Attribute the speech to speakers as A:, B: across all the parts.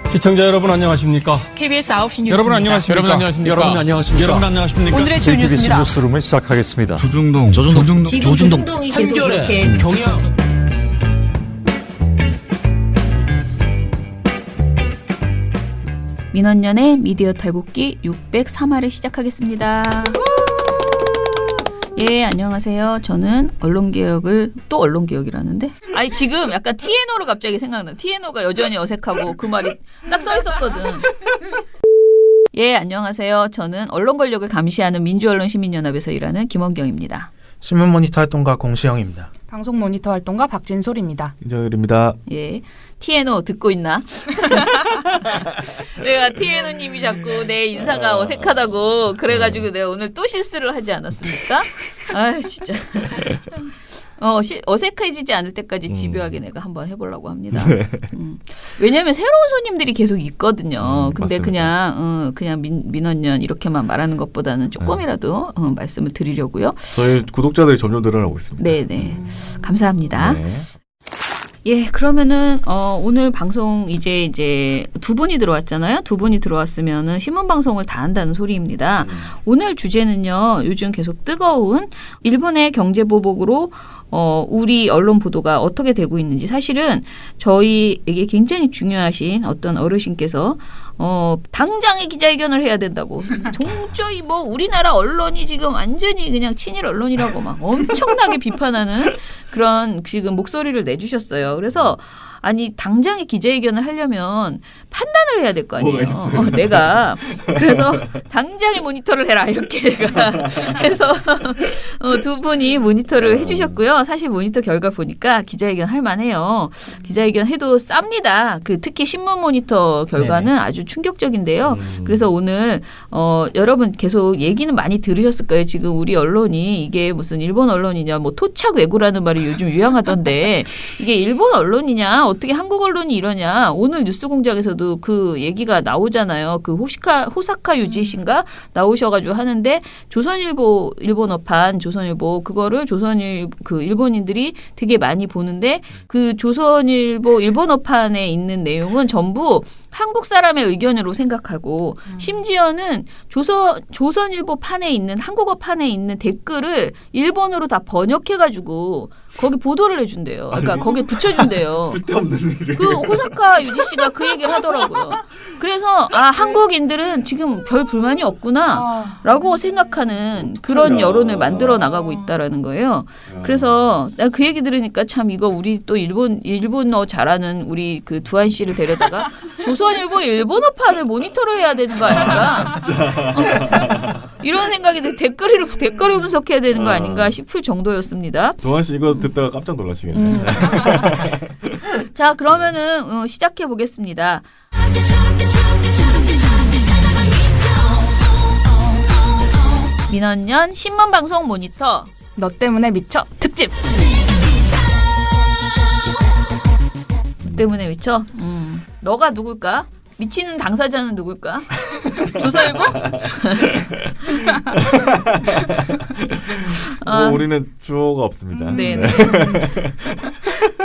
A: 시청자 여러분 안녕하십니까?
B: KBS 9시 뉴스.
C: 여러분 안녕하십니까?
D: 여러분 안녕하십니까?
A: 여러분 안녕하십니까?
B: 오늘의 주요 뉴스입니다.
E: 뉴스룸을 시작하겠습니다.
F: 조중동
G: 지금 조중동이 계속 이렇게
A: 경향.
G: 민원연의 미디어 탈곡기 603화를 시작하겠습니다. 예, 안녕하세요. 저는 언론개혁을 또 언론개혁이라는데? 아니 지금 약간 TNO로 갑자기 생각나. TNO가 여전히 어색하고 그 말이 딱 써 있었거든. 예, 안녕하세요. 저는 언론 권력을 감시하는 민주언론시민연합에서 일하는 김원경입니다.
H: 신문 모니터 활동가 공시영입니다.
B: 방송 모니터 활동가 박진솔입니다.
H: 이정일입니다.
G: 예, TNO 듣고 있나? 내가 TNO님이 자꾸 내 인사가 어색하다고 그래가지고 내가 오늘 또 실수를 하지 않았습니까? 아 진짜. 어색해지지 않을 때까지 집요하게 내가 한번 해보려고 합니다. 왜냐하면 새로운 손님들이 계속 있거든요. 근데
E: 맞습니다.
G: 그냥 민원연 이렇게만 말하는 것보다는 조금이라도 말씀을 드리려고요.
E: 저희 구독자들이 점점 늘어나고 있습니다.
G: 네네. 감사합니다.
E: 네.
G: 예, 그러면은 오늘 방송 이제 두 분이 들어왔잖아요. 두 분이 들어왔으면은 신문 방송을 다 한다는 소리입니다. 오늘 주제는요. 요즘 계속 뜨거운 일본의 경제 보복으로 우리 언론 보도가 어떻게 되고 있는지 사실은 저희에게 굉장히 중요하신 어떤 어르신께서 당장의 기자회견을 해야 된다고. 도저히 뭐 우리나라 언론이 지금 완전히 그냥 친일 언론이라고 막 엄청나게 비판하는 그런 지금 목소리를 내주셨어요. 그래서 아니 당장의 기자회견을 하려면 판단을 해야 될 거 아니에요. 내가 그래서 당장의 모니터를 해라 이렇게 내가 해서 두 분이 모니터를 해주셨고요. 사실 모니터 결과 보니까 기자회견 할 만해요. 기자회견 해도 쌉니다. 특히 신문 모니터 결과는 네네. 아주 충격적인데요. 그래서 오늘 여러분 계속 얘기는 많이 들으셨을 거예요. 지금 우리 언론이 이게 무슨 일본 언론이냐 뭐 토착 왜구라는 말이 요즘 유행하던데 이게 일본 언론이냐 어떻게 한국 언론이 이러냐. 오늘 뉴스공장에서도 그 얘기가 나오잖아요. 그 호사카 유지 씨인가 나오셔가지고 하는데 조선일보 일본어판 조선일보 그거를 일본인들이 되게 많이 보는데 그 조선일보 일본어판에 있는 내용은 전부 한국 사람의 의견으로 생각하고 심지어는 조선일보 판에 있는 한국어 판에 있는 댓글을 일본어로 다 번역해가지고 거기 보도를 해준대요. 그러니까 거기에 붙여준대요.
E: 쓸데없는 일을.
G: 그 호사카 유지 씨가 그 얘기를 하더라고요. 그래서 한국인들은 지금 별 불만이 없구나라고 생각하는 그런 여론을 만들어 나가고 있다라는 거예요. 그래서 내가 그 얘기 들으니까 참 이거 우리 또 일본어 잘하는 우리 그 두한 씨를 데려다가 조선일보 일본어판을 모니터를 해야 되는 거 아닌가? 진짜. 이런 생각이 댓글을 분석해야 되는 거 아닌가 싶을 정도였습니다.
E: 동환 씨 이거 듣다가 깜짝 놀라시겠네요.
G: 자, 그러면은 시작해 보겠습니다. 민원연 신문방송 모니터
B: 너 때문에 미쳐 특집.
G: 너 때문에 미쳐? 너가 누굴까? 미치는 당사자는 누굴까? 조선일보?
E: 우리는 주어가 없습니다.
G: 네네.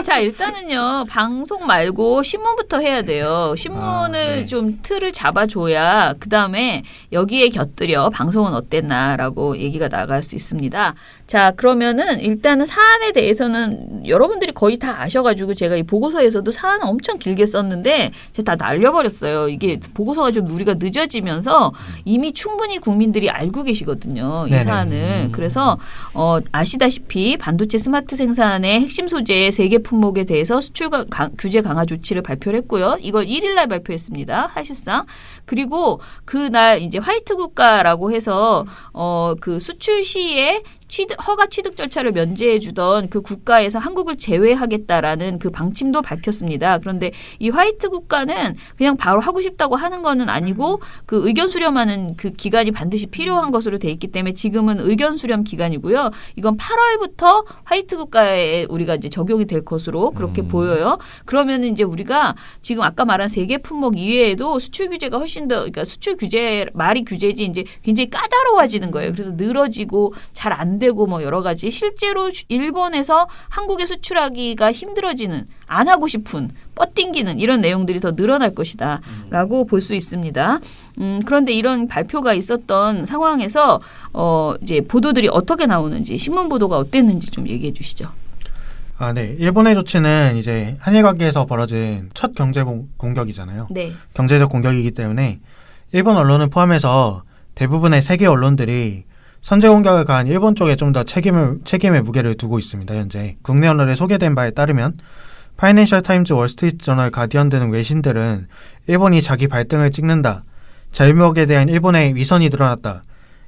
G: 자, 일단은요, 방송 말고 신문부터 해야 돼요. 신문을 좀 틀을 잡아줘야 그 다음에 여기에 곁들여 방송은 어땠나라고 얘기가 나갈 수 있습니다. 자, 그러면은 일단은 사안에 대해서는 여러분들이 거의 다 아셔가지고 제가 이 보고서에서도 사안을 엄청 길게 썼는데 제가 다 날려버렸어요. 이게 보고서가 좀 누리가 늦어지면서 이미 충분히 국민들이 알고 계시거든요. 이
H: 네네.
G: 사안을. 그래서 아시다시피 반도체 스마트 생산의 핵심 소재의 세계 품목에 대해서 수출 규제 강화 조치를 발표를 했고요. 이걸 1일 날 발표했습니다. 사실상. 그리고 그날 이제 화이트 국가라고 해서 그 수출 시에 허가 취득 절차를 면제해 주던 그 국가에서 한국을 제외하겠다라는 그 방침도 밝혔습니다. 그런데 이 화이트 국가는 그냥 바로 하고 싶다고 하는 거는 아니고 그 의견 수렴하는 그 기간이 반드시 필요한 것으로 돼 있기 때문에 지금은 의견 수렴 기간이고요. 이건 8월부터 화이트 국가에 우리가 이제 적용이 될 것으로 그렇게 보여요. 그러면은 이제 우리가 지금 아까 말한 세계 품목 이외에도 수출 규제가 훨씬 더 그러니까 수출 규제 말이 규제지 이제 굉장히 까다로워지는 거예요. 그래서 늘어지고 잘 안 되고 뭐 여러 가지 실제로 일본에서 한국에 수출하기가 힘들어지는 안 하고 싶은 뻗팅기는 이런 내용들이 더 늘어날 것이다라고 볼 수 있습니다. 그런데 이런 발표가 있었던 상황에서 이제 보도들이 어떻게 나오는지 신문 보도가 어땠는지 좀 얘기해 주시죠.
H: 네. 일본의 조치는 이제 한일 관계에서 벌어진 첫 경제 공격이잖아요.
G: 네.
H: 경제적 공격이기 때문에 일본 언론을 포함해서 대부분의 세계 언론들이 선제 공격을 가한 일본 쪽에 좀 더 책임의 무게를 두고 있습니다. 현재 국내 언론에 소개된 바에 따르면 파이낸셜 타임즈, 월스트리트 저널, 가디언 등 외신들은 일본이 자기 발등을 찍는다, 자유무역에 대한 일본의 위선이 드러났다,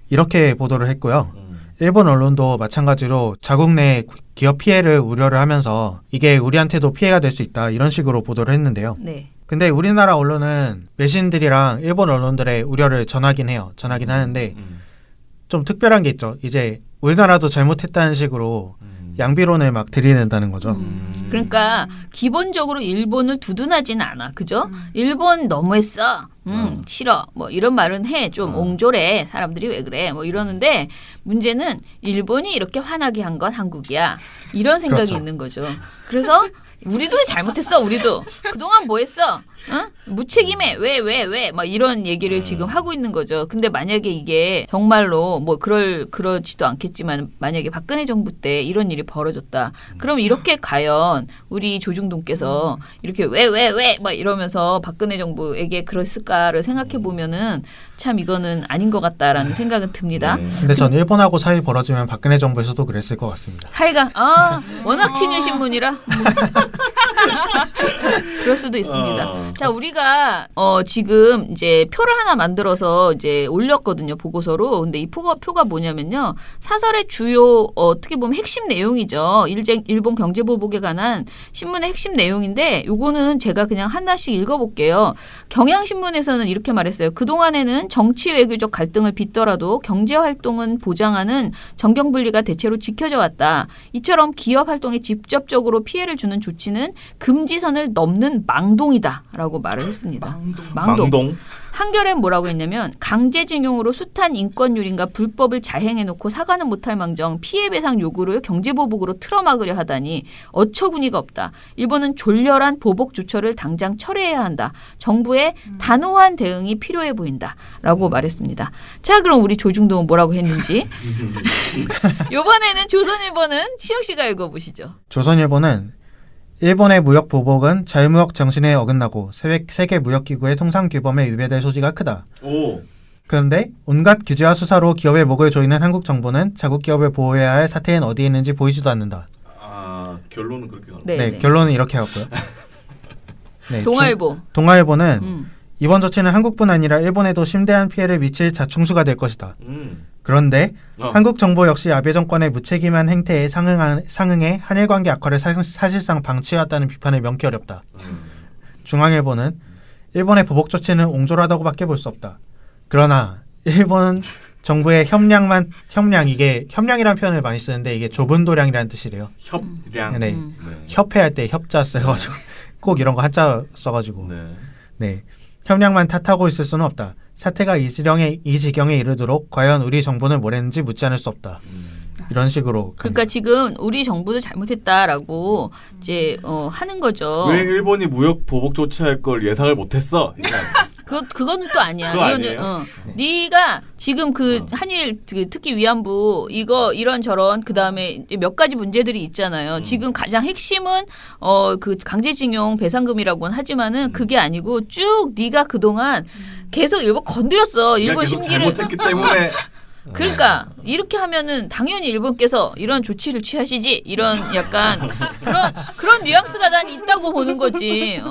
H: 이렇게 보도를 했고요. 일본 언론도 마찬가지로 자국 내 기업 피해를 우려를 하면서 이게 우리한테도 피해가 될 수 있다, 이런 식으로 보도를 했는데요.
G: 네.
H: 근데 우리나라 언론은 외신들이랑 일본 언론들의 우려를 전하긴 하는데 좀 특별한 게 있죠. 이제 우리나라도 잘못했다는 식으로 양비론을 막 들이댄다는 거죠.
G: 그러니까 기본적으로 일본을 두둔하지는 않아. 그죠? 일본 너무했어. 싫어. 뭐 이런 말은 해. 좀 옹졸해. 사람들이 왜 그래. 뭐 이러는데 문제는 일본이 이렇게 화나게 한 건 한국이야. 이런 생각이
H: 그렇죠.
G: 있는 거죠. 그래서 우리도 잘못했어. 우리도. 그동안 뭐 했어? 무책임해. 왜? 막 이런 얘기를 지금 하고 있는 거죠. 근데 만약에 이게 정말로 뭐 그렇지도 않겠지만 만약에 박근혜 정부 때 이런 일이 벌어졌다. 그럼 이렇게 과연 우리 조중동께서 이렇게 왜 막 이러면서 박근혜 정부에게 그랬을까를 생각해 보면은 참 이거는 아닌 것 같다라는 생각은 듭니다.
H: 근데 전 일본하고 사이 벌어지면 박근혜 정부에서도 그랬을 것 같습니다.
G: 하여간 워낙 친일 신문이라 그럴 수도 있습니다. 자, 우리가 지금 이제 표를 하나 만들어서 이제 올렸거든요, 보고서로. 근데 이 표가 뭐냐면요, 사설의 주요 어떻게 보면 핵심 내용이죠. 일본 경제 보복에 관한 신문의 핵심 내용인데, 요거는 제가 그냥 하나씩 읽어볼게요. 경향신문에서는 이렇게 말했어요. 그 동안에는 정치 외교적 갈등을 빚더라도 경제 활동은 보장하는 정경분리가 대체로 지켜져 왔다. 이처럼 기업 활동에 직접적으로 피해를 주는 조치는 금지선을 넘는 망동이다라고 말을 했습니다. 망동. 한겨레는 뭐라고 했냐면 강제징용으로 숱한 인권유린과 불법을 자행해놓고 사과는 못할 망정 피해배상 요구를 경제보복으로 틀어막으려 하다니 어처구니가 없다. 일본은 졸렬한 보복 조처를 당장 철회해야 한다. 정부의 단호한 대응이 필요해 보인다. 라고 말했습니다. 자, 그럼 우리 조중동은 뭐라고 했는지 이번에는 조선일보는 시영 씨가 읽어보시죠.
H: 조선일보는 일본의 무역 보복은 자유무역 정신에 어긋나고 세계 무역기구의 통상 규범에 위배될 소지가 크다. 그런데 온갖 규제와 수사로 기업의 목을 조이는 한국 정부는 자국 기업을 보호해야 할 사태엔 어디에 있는지 보이지도 않는다.
E: 결론은 그렇게 가는
G: 네.
H: 결론은 이렇게 하고요. 네,
G: 동아일보.
H: 동아일보는 이번 조치는 한국뿐 아니라 일본에도 심대한 피해를 미칠 자충수가 될 것이다. 그런데 한국 정부 역시 아베 정권의 무책임한 행태에 상응해 한일 관계 악화를 사실상 방치해왔다는 비판을 명기 어렵다. 중앙일보는 일본의 보복 조치는 옹졸하다고밖에 볼 수 없다. 그러나 일본 정부의 이게 협량이라는 표현을 많이 쓰는데 이게 좁은 도량이라는 뜻이래요.
E: 협량.
H: 네. 협회할 때 협자 써가지고 꼭 이런 거 한자 써가지고. 네. 협량만 탓하고 있을 수는 없다. 사태가 이 지경에 이르도록 과연 우리 정부는 뭘 했는지 묻지 않을 수 없다. 이런 식으로.
G: 그러니까 지금 우리 정부도 잘못했다라고 이제 하는 거죠.
E: 왜 일본이 무역 보복 조치할 걸 예상을 못했어?
G: 그거는 또 아니야.
E: 그거
G: 이거는
E: 아니에요?
G: 네가 지금 그 한일 특히 위안부 이런저런 그다음에 몇 가지 문제들이 있잖아요. 지금 가장 핵심은 그 강제징용 배상금이라고는 하지만은 그게 아니고 쭉 네가 그동안 계속 일본 건드렸어. 일본
E: 계속
G: 심기를
E: 잘못했기 때문에.
G: 그러니까 이렇게 하면은 당연히 일본께서 이런 조치를 취하시지 이런 약간 그런 뉘앙스가 난 있다고 보는 거지.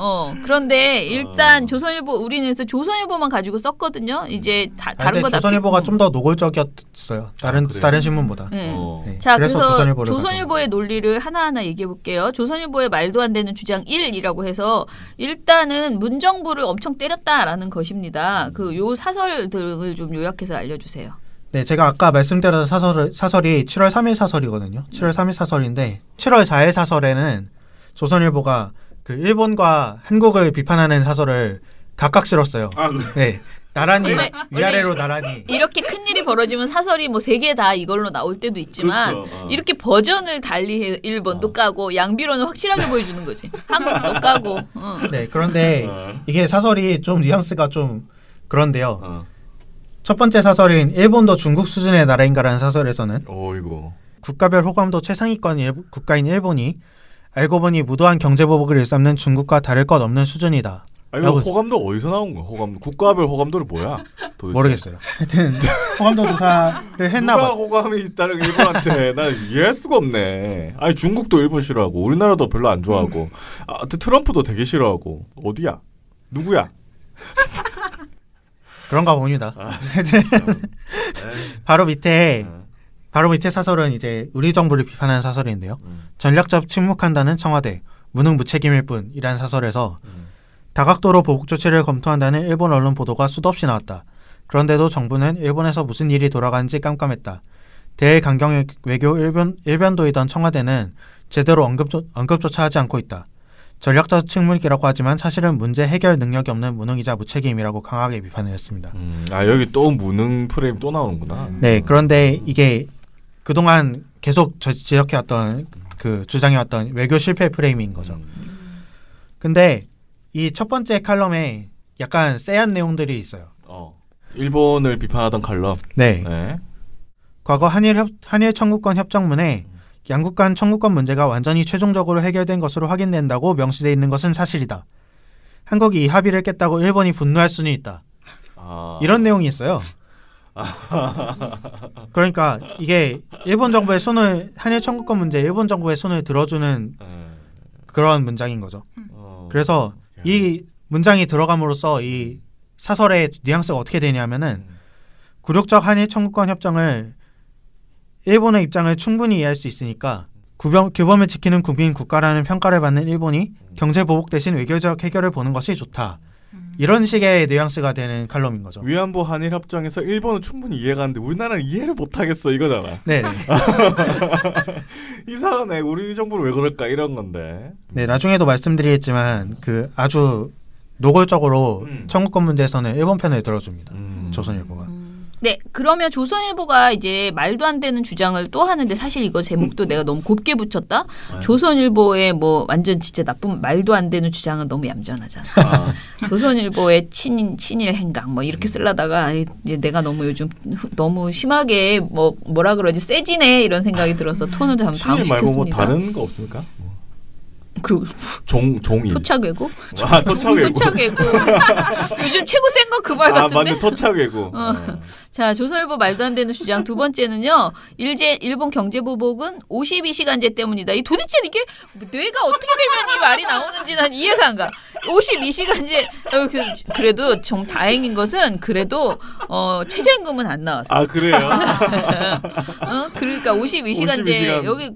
G: 그런데 일단 우리는 조선일보만 가지고 썼거든요. 이제 다른 거 다
H: 조선일보가 좀 더 노골적이었어요. 다른 신문보다.
G: 네.
H: 네.
G: 자,
H: 그래서
G: 그래서 조선일보의
H: 가져온
G: 논리를 하나하나 얘기해 볼게요. 조선일보의 말도 안 되는 주장 1이라고 해서 일단은 문정부를 엄청 때렸다라는 것입니다. 요 사설들을 좀 요약해서 알려주세요.
H: 네, 제가 아까 말씀드린 사설이 7월 3일 사설이거든요. 7월 3일 사설인데 7월 4일 사설에는 조선일보가 그 일본과 한국을 비판하는 사설을 각각 실었어요.
E: 그래?
H: 네, 나란히
G: 원래
H: 위아래로 나란히.
G: 이렇게 큰 일이 벌어지면 사설이 뭐 3개 다 이걸로 나올 때도 있지만
E: 그렇죠.
G: 이렇게 버전을 달리 1번도 까고 양비론은 확실하게 보여주는 거지. 한국도 까고.
H: 네, 그런데 이게 사설이 좀 뉘앙스가 좀 그런데요. 첫 번째 사설인 일본도 중국 수준의 나라인가라는 사설에서는
E: 어이구.
H: 국가별 호감도 최상위권 국가인 일본이 알고 보니 무도한 경제보복을 일삼는 중국과 다를 것 없는 수준이다.
E: 아 이거 호감도 어디서 나온 거야? 호감 국가별 호감도는 뭐야? 도대체?
H: 모르겠어요. 하여튼 호감도 조사를 했나
E: 누가
H: 봐.
E: 호감이 있다는 일본한테 나 이해할 수가 없네. 아니 중국도 일본 싫어하고 우리나라도 별로 안 좋아하고 트럼프도 되게 싫어하고 어디야? 누구야?
H: 그런가 봅니다. 바로 밑에 사설은 이제 우리 정부를 비판하는 사설인데요. 전략적 침묵한다는 청와대, 무능무책임일 뿐이라는 사설에서 다각도로 보복 조치를 검토한다는 일본 언론 보도가 수도 없이 나왔다. 그런데도 정부는 일본에서 무슨 일이 돌아가는지 깜깜했다. 대강경 외교 일변도이던 청와대는 제대로 언급조차 하지 않고 있다. 전략적 침묵이라고 하지만 사실은 문제 해결 능력이 없는 무능이자 무책임이라고 강하게 비판을 했습니다.
E: 아 여기 또 무능 프레임 또 나오는구나.
H: 네, 그런데 이게 그동안 계속 지적해왔던 그 주장해왔던 외교 실패 프레임인 거죠. 근데 이 첫 번째 칼럼에 약간 쎄한 내용들이 있어요.
E: 일본을 비판하던 칼럼.
H: 네.
E: 네.
H: 과거 한일 청구권 협정문에 양국 간 청구권 문제가 완전히 최종적으로 해결된 것으로 확인된다고 명시되어 있는 것은 사실이다. 한국이 이 합의를 깼다고 일본이 분노할 수는 있다. 이런 내용이 있어요. 그러니까 이게 일본 정부의 손을 한일 청구권 문제에 일본 정부의 손을 들어주는 그런 문장인 거죠. 그래서 이 문장이 들어감으로써 이 사설의 뉘앙스가 어떻게 되냐면은 굴욕적 한일 청구권 협정을 일본의 입장을 충분히 이해할 수 있으니까 규범을 지키는 국민 국가라는 평가를 받는 일본이 경제 보복 대신 외교적 해결을 보는 것이 좋다. 이런 식의 뉘앙스가 되는 칼럼인 거죠.
E: 위안부 한일 협정에서 일본은 충분히 이해가 가는데 우리나라는 이해를 못 하겠어 이거잖아.
H: 네.
E: 이상하네. 우리 정부는 왜 그럴까 이런 건데.
H: 네, 나중에도 말씀드리겠지만 그 아주 노골적으로 청구권 문제에서는 일본 편을 들어줍니다. 조선일보가.
G: 네, 그러면 조선일보가 이제 말도 안 되는 주장을 또 하는데 사실 이거 제목도 내가 너무 곱게 붙였다. 조선일보의 뭐 완전 진짜 나쁜 말도 안 되는 주장은 너무 얌전하잖아. 조선일보의 친일 행각 뭐 이렇게 쓰려다가 이제 내가 너무 요즘 너무 심하게 뭐라 그러지 세지네 이런 생각이 들어서 톤을 좀
E: 친일 말고 뭐
G: 다운시켰습니다.
E: 다른 거 없습니까?
G: 그리고
E: 종이.
G: 토착외고?
E: 토착외고.
G: 토착외고. 요즘 최고 센 건 그 말 같은데.
E: 맞네. 토착외고.
G: 자, 조선일보 말도 안 되는 주장 두 번째는요. 일본 경제보복은 52시간제 때문이다. 이 도대체 이게 뇌가 어떻게 되면 이 말이 나오는지 난 이해가 안 가. 52시간제 그래도 좀 다행인 것은 그래도 최저임금은 안 나왔어.
E: 아 그래요?
G: 그러니까 52시간제
E: 52시간.
G: 여기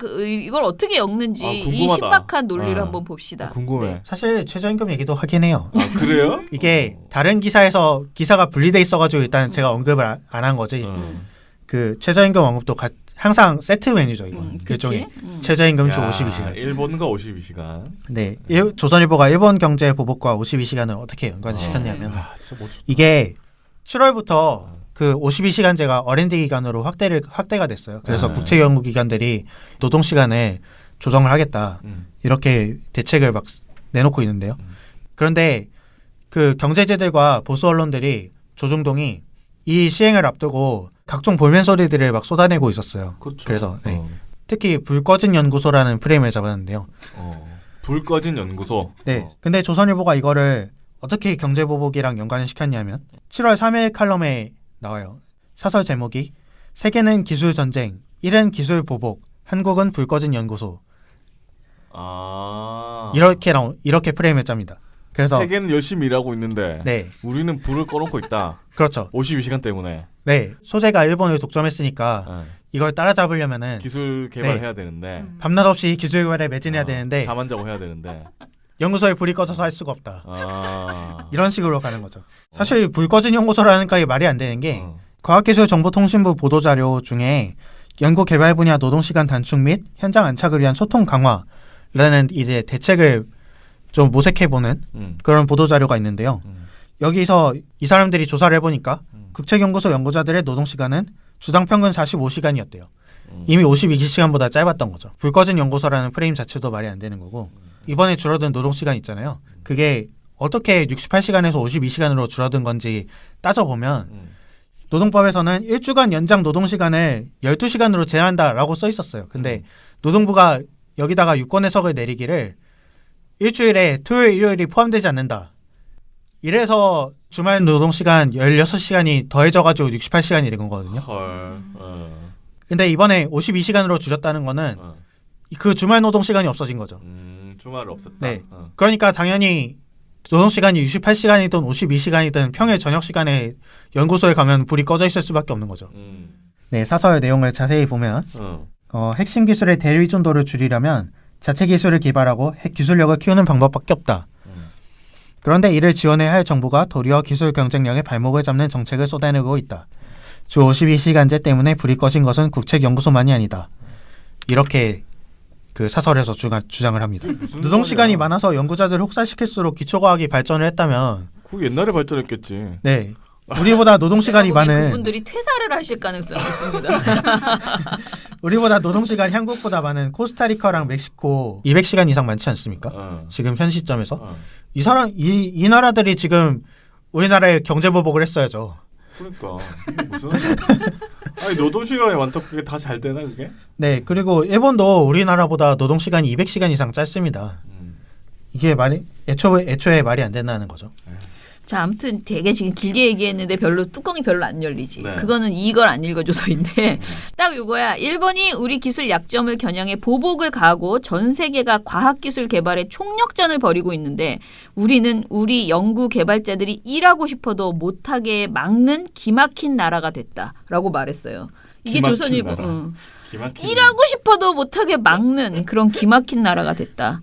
G: 이걸 어떻게 엮는지 이
E: 궁금하다.
G: 신박한 논리를 한번 봅시다.
E: 궁금해.
G: 네.
H: 사실 최저임금 얘기도 하긴 해요.
E: 아 그래요?
H: 이게 다른 기사에서 기사가 분리돼 있어가지고 일단 제가 언급을 안 한 거지. 그 최저임금 언급도 항상 세트 메뉴죠 이건. 일종의 최저임금 주 52시간.
E: 일본과 52시간.
H: 네, 조선일보가 일본 경제 보복과 52시간을 어떻게 연관시켰냐면 이게 7월부터 그 52시간제가 R&D 기간으로 확대가 됐어요. 그래서 국제연구기관들이 노동 시간을 조정을 하겠다 이렇게 대책을 막 내놓고 있는데요. 그런데 그 경제제들과 보수 언론들이 조중동이 이 시행을 앞두고 각종 볼멘 소리들을 막 쏟아내고 있었어요.
E: 그렇죠.
H: 그래서 네. 특히 불 꺼진 연구소라는 프레임을 잡았는데요.
E: 불 꺼진 연구소.
H: 네. 근데 조선일보가 이거를 어떻게 경제보복이랑 연관을 시켰냐면 7월 3일 칼럼에 나와요. 사설 제목이 세계는 기술전쟁, 일은 기술보복, 한국은 불 꺼진 연구소. 이렇게 프레임을 짭니다. 그래서
E: 세계는 열심히 일하고 있는데
H: 네.
E: 우리는 불을 꺼놓고 있다.
H: 그렇죠.
E: 52시간 때문에.
H: 네. 소재가 일본을 독점했으니까 이걸 따라잡으려면은
E: 기술 개발해야 되는데
H: 밤낮 없이 기술 개발에 매진해야 되는데
E: 잠 안 자고 해야 되는데
H: 연구소에 불이 꺼져서 할 수가 없다. 이런 식으로 가는 거죠. 사실 불 꺼진 연구소라는 게 말이 안 되는 게 과학기술정보통신부 보도자료 중에 연구개발 분야 노동시간 단축 및 현장 안착을 위한 소통 강화라는 이제 대책을 좀 모색해보는 그런 보도자료가 있는데요. 여기서 이 사람들이 조사를 해보니까 국책연구소 연구자들의 노동시간은 주당 평균 45시간이었대요. 이미 52시간보다 짧았던 거죠. 불 꺼진 연구소라는 프레임 자체도 말이 안 되는 거고 이번에 줄어든 노동시간 있잖아요. 그게 어떻게 68시간에서 52시간으로 줄어든 건지 따져보면 노동법에서는 1주간 연장 노동시간을 12시간으로 제한한다라고 써 있었어요. 근데 노동부가 여기다가 유권 해석을 내리기를 일주일에 토요일, 일요일이 포함되지 않는다. 이래서 주말 노동시간 16시간이 더해져가지고 68시간이 된 거거든요.
E: 헐.
H: 근데 이번에 52시간으로 줄였다는 거는 그 주말 노동시간이 없어진 거죠.
E: 주말 없었다.
H: 네. 그러니까 당연히 노동시간이 68시간이든 52시간이든 평일 저녁 시간에 연구소에 가면 불이 꺼져 있을 수밖에 없는 거죠. 네, 사설 내용을 자세히 보면 핵심 기술의 대의존도를 줄이려면 자체 기술을 개발하고 핵 기술력을 키우는 방법밖에 없다. 그런데 이를 지원해야 할 정부가 도리어 기술 경쟁력의 발목을 잡는 정책을 쏟아내고 있다. 주 52시간제 때문에 불이 꺼진 것은 국책연구소만이 아니다. 이렇게 그 사설에서 주장을 합니다. 노동시간이 많아서 연구자들을 혹사시킬수록 기초과학이 발전을 했다면
E: 그 옛날에 발전했겠지.
H: 네. 우리보다 노동시간이 많은
G: 그분들이 퇴사를 하실 가능성이 있습니다.
H: 우리보다 노동시간이 한국보다 많은 코스타리카랑 멕시코 200시간 이상 많지 않습니까? 지금 현 시점에서 이 나라들이 지금 우리나라에 경제보복을 했어야죠.
E: 그러니까 무슨 아니 노동시간이 많다고 그게 다 잘 되나 그게?
H: 네, 그리고 일본도 우리나라보다 노동시간이 200시간 이상 짧습니다. 이게 애초에 말이 안 된다는 거죠.
G: 자, 아무튼 되게 지금 길게 얘기했는데 뚜껑이 별로 안 열리지.
E: 네.
G: 그거는 이걸 안 읽어줘서인데 딱 요거야. 일본이 우리 기술 약점을 겨냥해 보복을 가하고 전 세계가 과학기술 개발에 총력전을 벌이고 있는데 우리는 우리 연구 개발자들이 일하고 싶어도 못하게 막는 기막힌 나라가 됐다라고 말했어요. 이게
E: 기막힌
G: 조선일보.
E: 나라.
G: 일하고 싶어도 못하게 막는 그런 기막힌 나라가 됐다.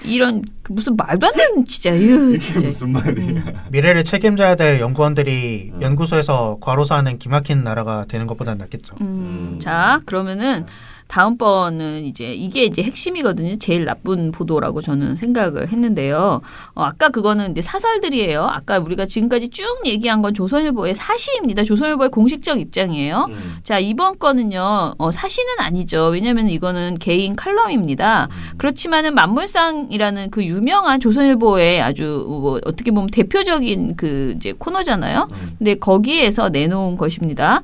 G: 이런 무슨 말도 안 되는 진짜.
E: 이게
G: 진짜.
E: 무슨 말이야?
H: 미래를 책임져야 될 연구원들이 연구소에서 과로사하는 기막힌 나라가 되는 것보다는 낫겠죠.
G: 자, 그러면은 다음번은 이게 핵심이거든요. 제일 나쁜 보도라고 저는 생각을 했는데요. 아까 그거는 이제 사설들이에요. 아까 우리가 지금까지 쭉 얘기한 건 조선일보의 사시입니다. 조선일보의 공식적 입장이에요. 자, 이번 거는요. 사시는 아니죠. 왜냐하면 이거는 개인 칼럼입니다. 그렇지만은 만물상이라는 그 유명한 조선일보의 아주 어떻게 보면 대표적인 그 이제 코너잖아요. 근데 거기에서 내놓은 것입니다.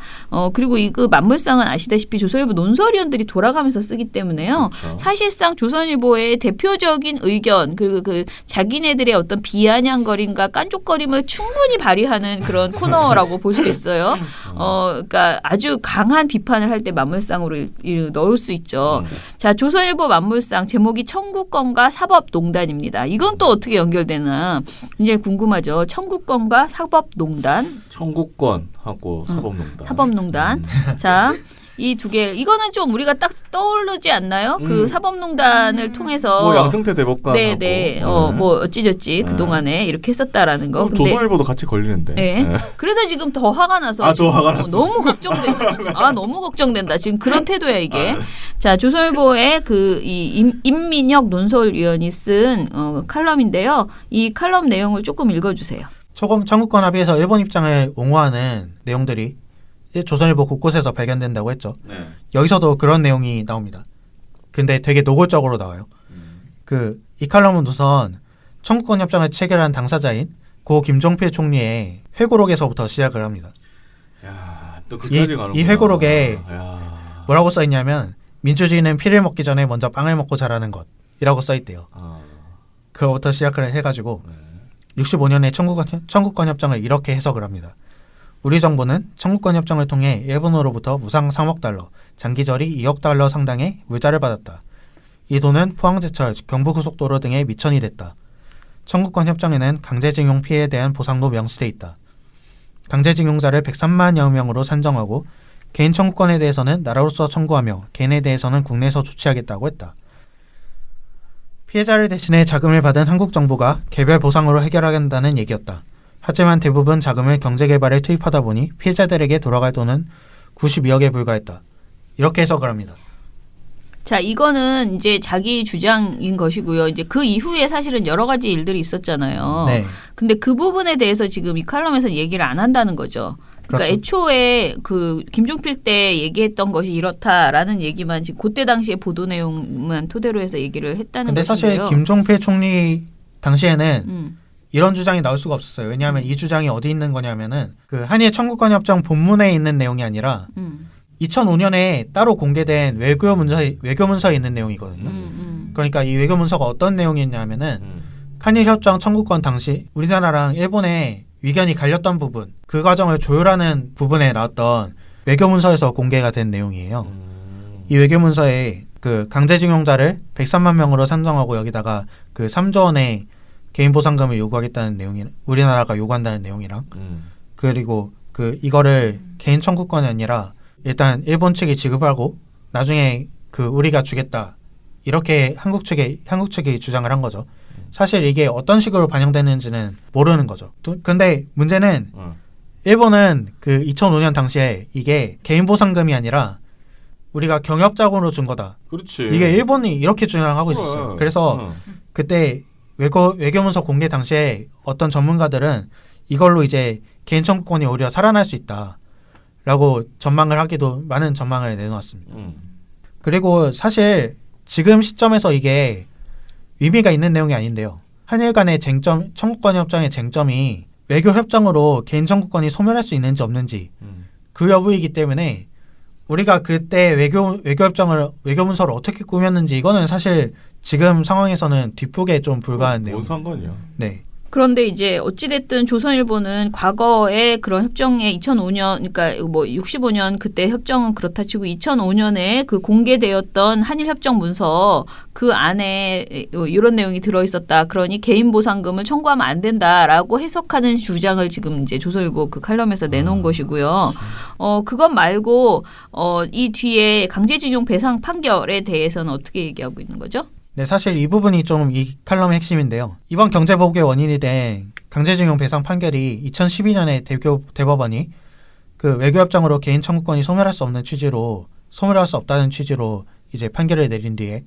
G: 그리고 이 그 만물상은 아시다시피 조선일보 논설위원들이 돌아가면서 쓰기 때문에요.
E: 그렇죠.
G: 사실상 조선일보의 대표적인 의견 그리고 그 자기네들의 어떤 비아냥거림과 깐족거림을 충분히 발휘하는 그런 코너라고 볼 수 있어요. 그러니까 아주 강한 비판을 할 때 만물상으로 넣을 수 있죠. 자, 조선일보 만물상 제목이 청구권과 사법농단입니다. 이건 또 어떻게 연결되나 굉장히 궁금하죠. 청구권과 사법농단.
E: 청구권하고 사법농단.
G: 사법농단. 자. 이 두 개, 이거는 좀 우리가 딱 떠오르지 않나요? 그 사법농단을 통해서.
E: 뭐 양승태 대법관하고.
G: 네네. 뭐 어찌저찌 그동안에 이렇게 했었다라는 거. 근데
E: 조선일보도 같이 걸리는데.
G: 네.
E: 네.
G: 그래서 지금 더 화가 나서.
E: 더 화가 났어.
G: 너무 걱정된다, 진짜. 너무 걱정된다. 지금 그런 태도야, 이게. 자, 조선일보의 임민혁 논설위원이 쓴 칼럼인데요. 이 칼럼 내용을 조금 읽어주세요.
H: 청구권 합의에서 일본 입장을 옹호하는 내용들이 조선일보 곳곳에서 발견된다고 했죠.
E: 네.
H: 여기서도 그런 내용이 나옵니다. 근데 되게 노골적으로 나와요. 이 칼럼은 우선 청구권 협정을 체결한 당사자인 고 김종필 총리의 회고록에서부터 시작을 합니다.
E: 야, 또 그까지 가는구나.
H: 이 회고록에
E: 야.
H: 뭐라고 써있냐면 민주주의는 피를 먹기 전에 먼저 빵을 먹고 자라는 것이라고 써있대요. 그거부터 시작을 해가지고 65년에 청구권 협정을 이렇게 해석을 합니다. 우리 정부는 청구권 협정을 통해 일본으로부터 무상 3억 달러, 장기절이 2억 달러 상당의 물자를 받았다. 이 돈은 포항제철, 경부고속도로 등에 미천이 됐다. 청구권 협정에는 강제징용 피해에 대한 보상도 명시돼 있다. 강제징용자를 103만여 명으로 산정하고 개인 청구권에 대해서는 나라로서 청구하며 개인에 대해서는 국내에서 조치하겠다고 했다. 피해자를 대신해 자금을 받은 한국 정부가 개별 보상으로 해결하겠다는 얘기였다. 하지만 대부분 자금을 경제개발에 투입하다 보니 피해자들에게 돌아갈 돈은 92억에 불과했다. 이렇게 해석을 합니다.
G: 자, 이거는 이제 자기 주장인 것이고요. 이제 그 이후에 사실은 여러 가지 일들이 있었잖아요.
H: 네.
G: 근데 그 부분에 대해서 지금 이 칼럼에서 얘기를 안 한다는 거죠. 그러니까
H: 그렇죠.
G: 애초에 그 김종필 때 얘기했던 것이 이렇다라는 얘기만 지금 그때 당시에 보도 내용만 토대로 해서 얘기를 했다는
H: 근데
G: 것인데요.
H: 사실 김종필 총리 당시에는
G: 음.
H: 이런 주장이 나올 수가 없었어요. 왜냐하면 이 주장이 어디 있는 거냐면은 그 한일 청구권 협정 본문에 있는 내용이 아니라 2005년에 따로 공개된 외교문서에 있는 내용이거든요. 그러니까 이 외교문서가 어떤 내용이냐면은 한일 협정 청구권 당시 우리나라랑 일본의 위견이 갈렸던 부분, 그 과정을 조율하는 부분에 나왔던 외교문서에서 공개가 된 내용이에요. 이 외교문서에 그 강제징용자를 103만 명으로 산정하고 여기다가 그 3조 원의 개인 보상금을 요구하겠다는 내용이 우리나라가 요구한다는 내용이랑 그리고 그 이거를 개인 청구권이 아니라 일단 일본 측이 지급하고 나중에 그 우리가 주겠다 이렇게 한국 측이 주장을 한 거죠. 사실 이게 어떤 식으로 반영되는지는 모르는 거죠. 근데 문제는 일본은 그 2005년 당시에 이게 개인 보상금이 아니라 우리가 경협자금으로 준 거다.
E: 그렇지.
H: 이게 일본이 이렇게 주장하고 있었어요. 그래서 그때 외교문서 공개 당시에 어떤 전문가들은 이걸로 이제 개인 청구권이 오히려 살아날 수 있다라고 많은 전망을 내놓았습니다. 그리고 사실 지금 시점에서 이게 의미가 있는 내용이 아닌데요. 한일 간의 청구권 협정의 쟁점이 외교 협정으로 개인 청구권이 소멸할 수 있는지 없는지 그 여부이기 때문에 우리가 그때 외교문서를 어떻게 꾸몄는지 이거는 사실 지금 상황에서는 뒷북에 좀 불과한 내용.
E: 뭔 상관이야?
H: 네.
G: 그런데 이제 어찌됐든 조선일보는 과거에 그런 협정에 2005년, 그러니까 뭐 65년 그때 협정은 그렇다 치고 2005년에 그 공개되었던 한일 협정 문서 그 안에 이런 내용이 들어있었다. 그러니 개인 보상금을 청구하면 안 된다라고 해석하는 주장을 지금 이제 조선일보 그 칼럼에서 내놓은 것이고요. 그것 말고 이 뒤에 강제징용 배상 판결에 대해서는 어떻게 얘기하고 있는 거죠?
H: 네, 사실 이 부분이 좀 이 칼럼의 핵심인데요. 이번 경제보복의 원인이 된 강제징용 배상 판결이 2012년에 대법원이 그 외교협정으로 개인 청구권이 소멸할 수 없다는 취지로 이제 판결을 내린 뒤에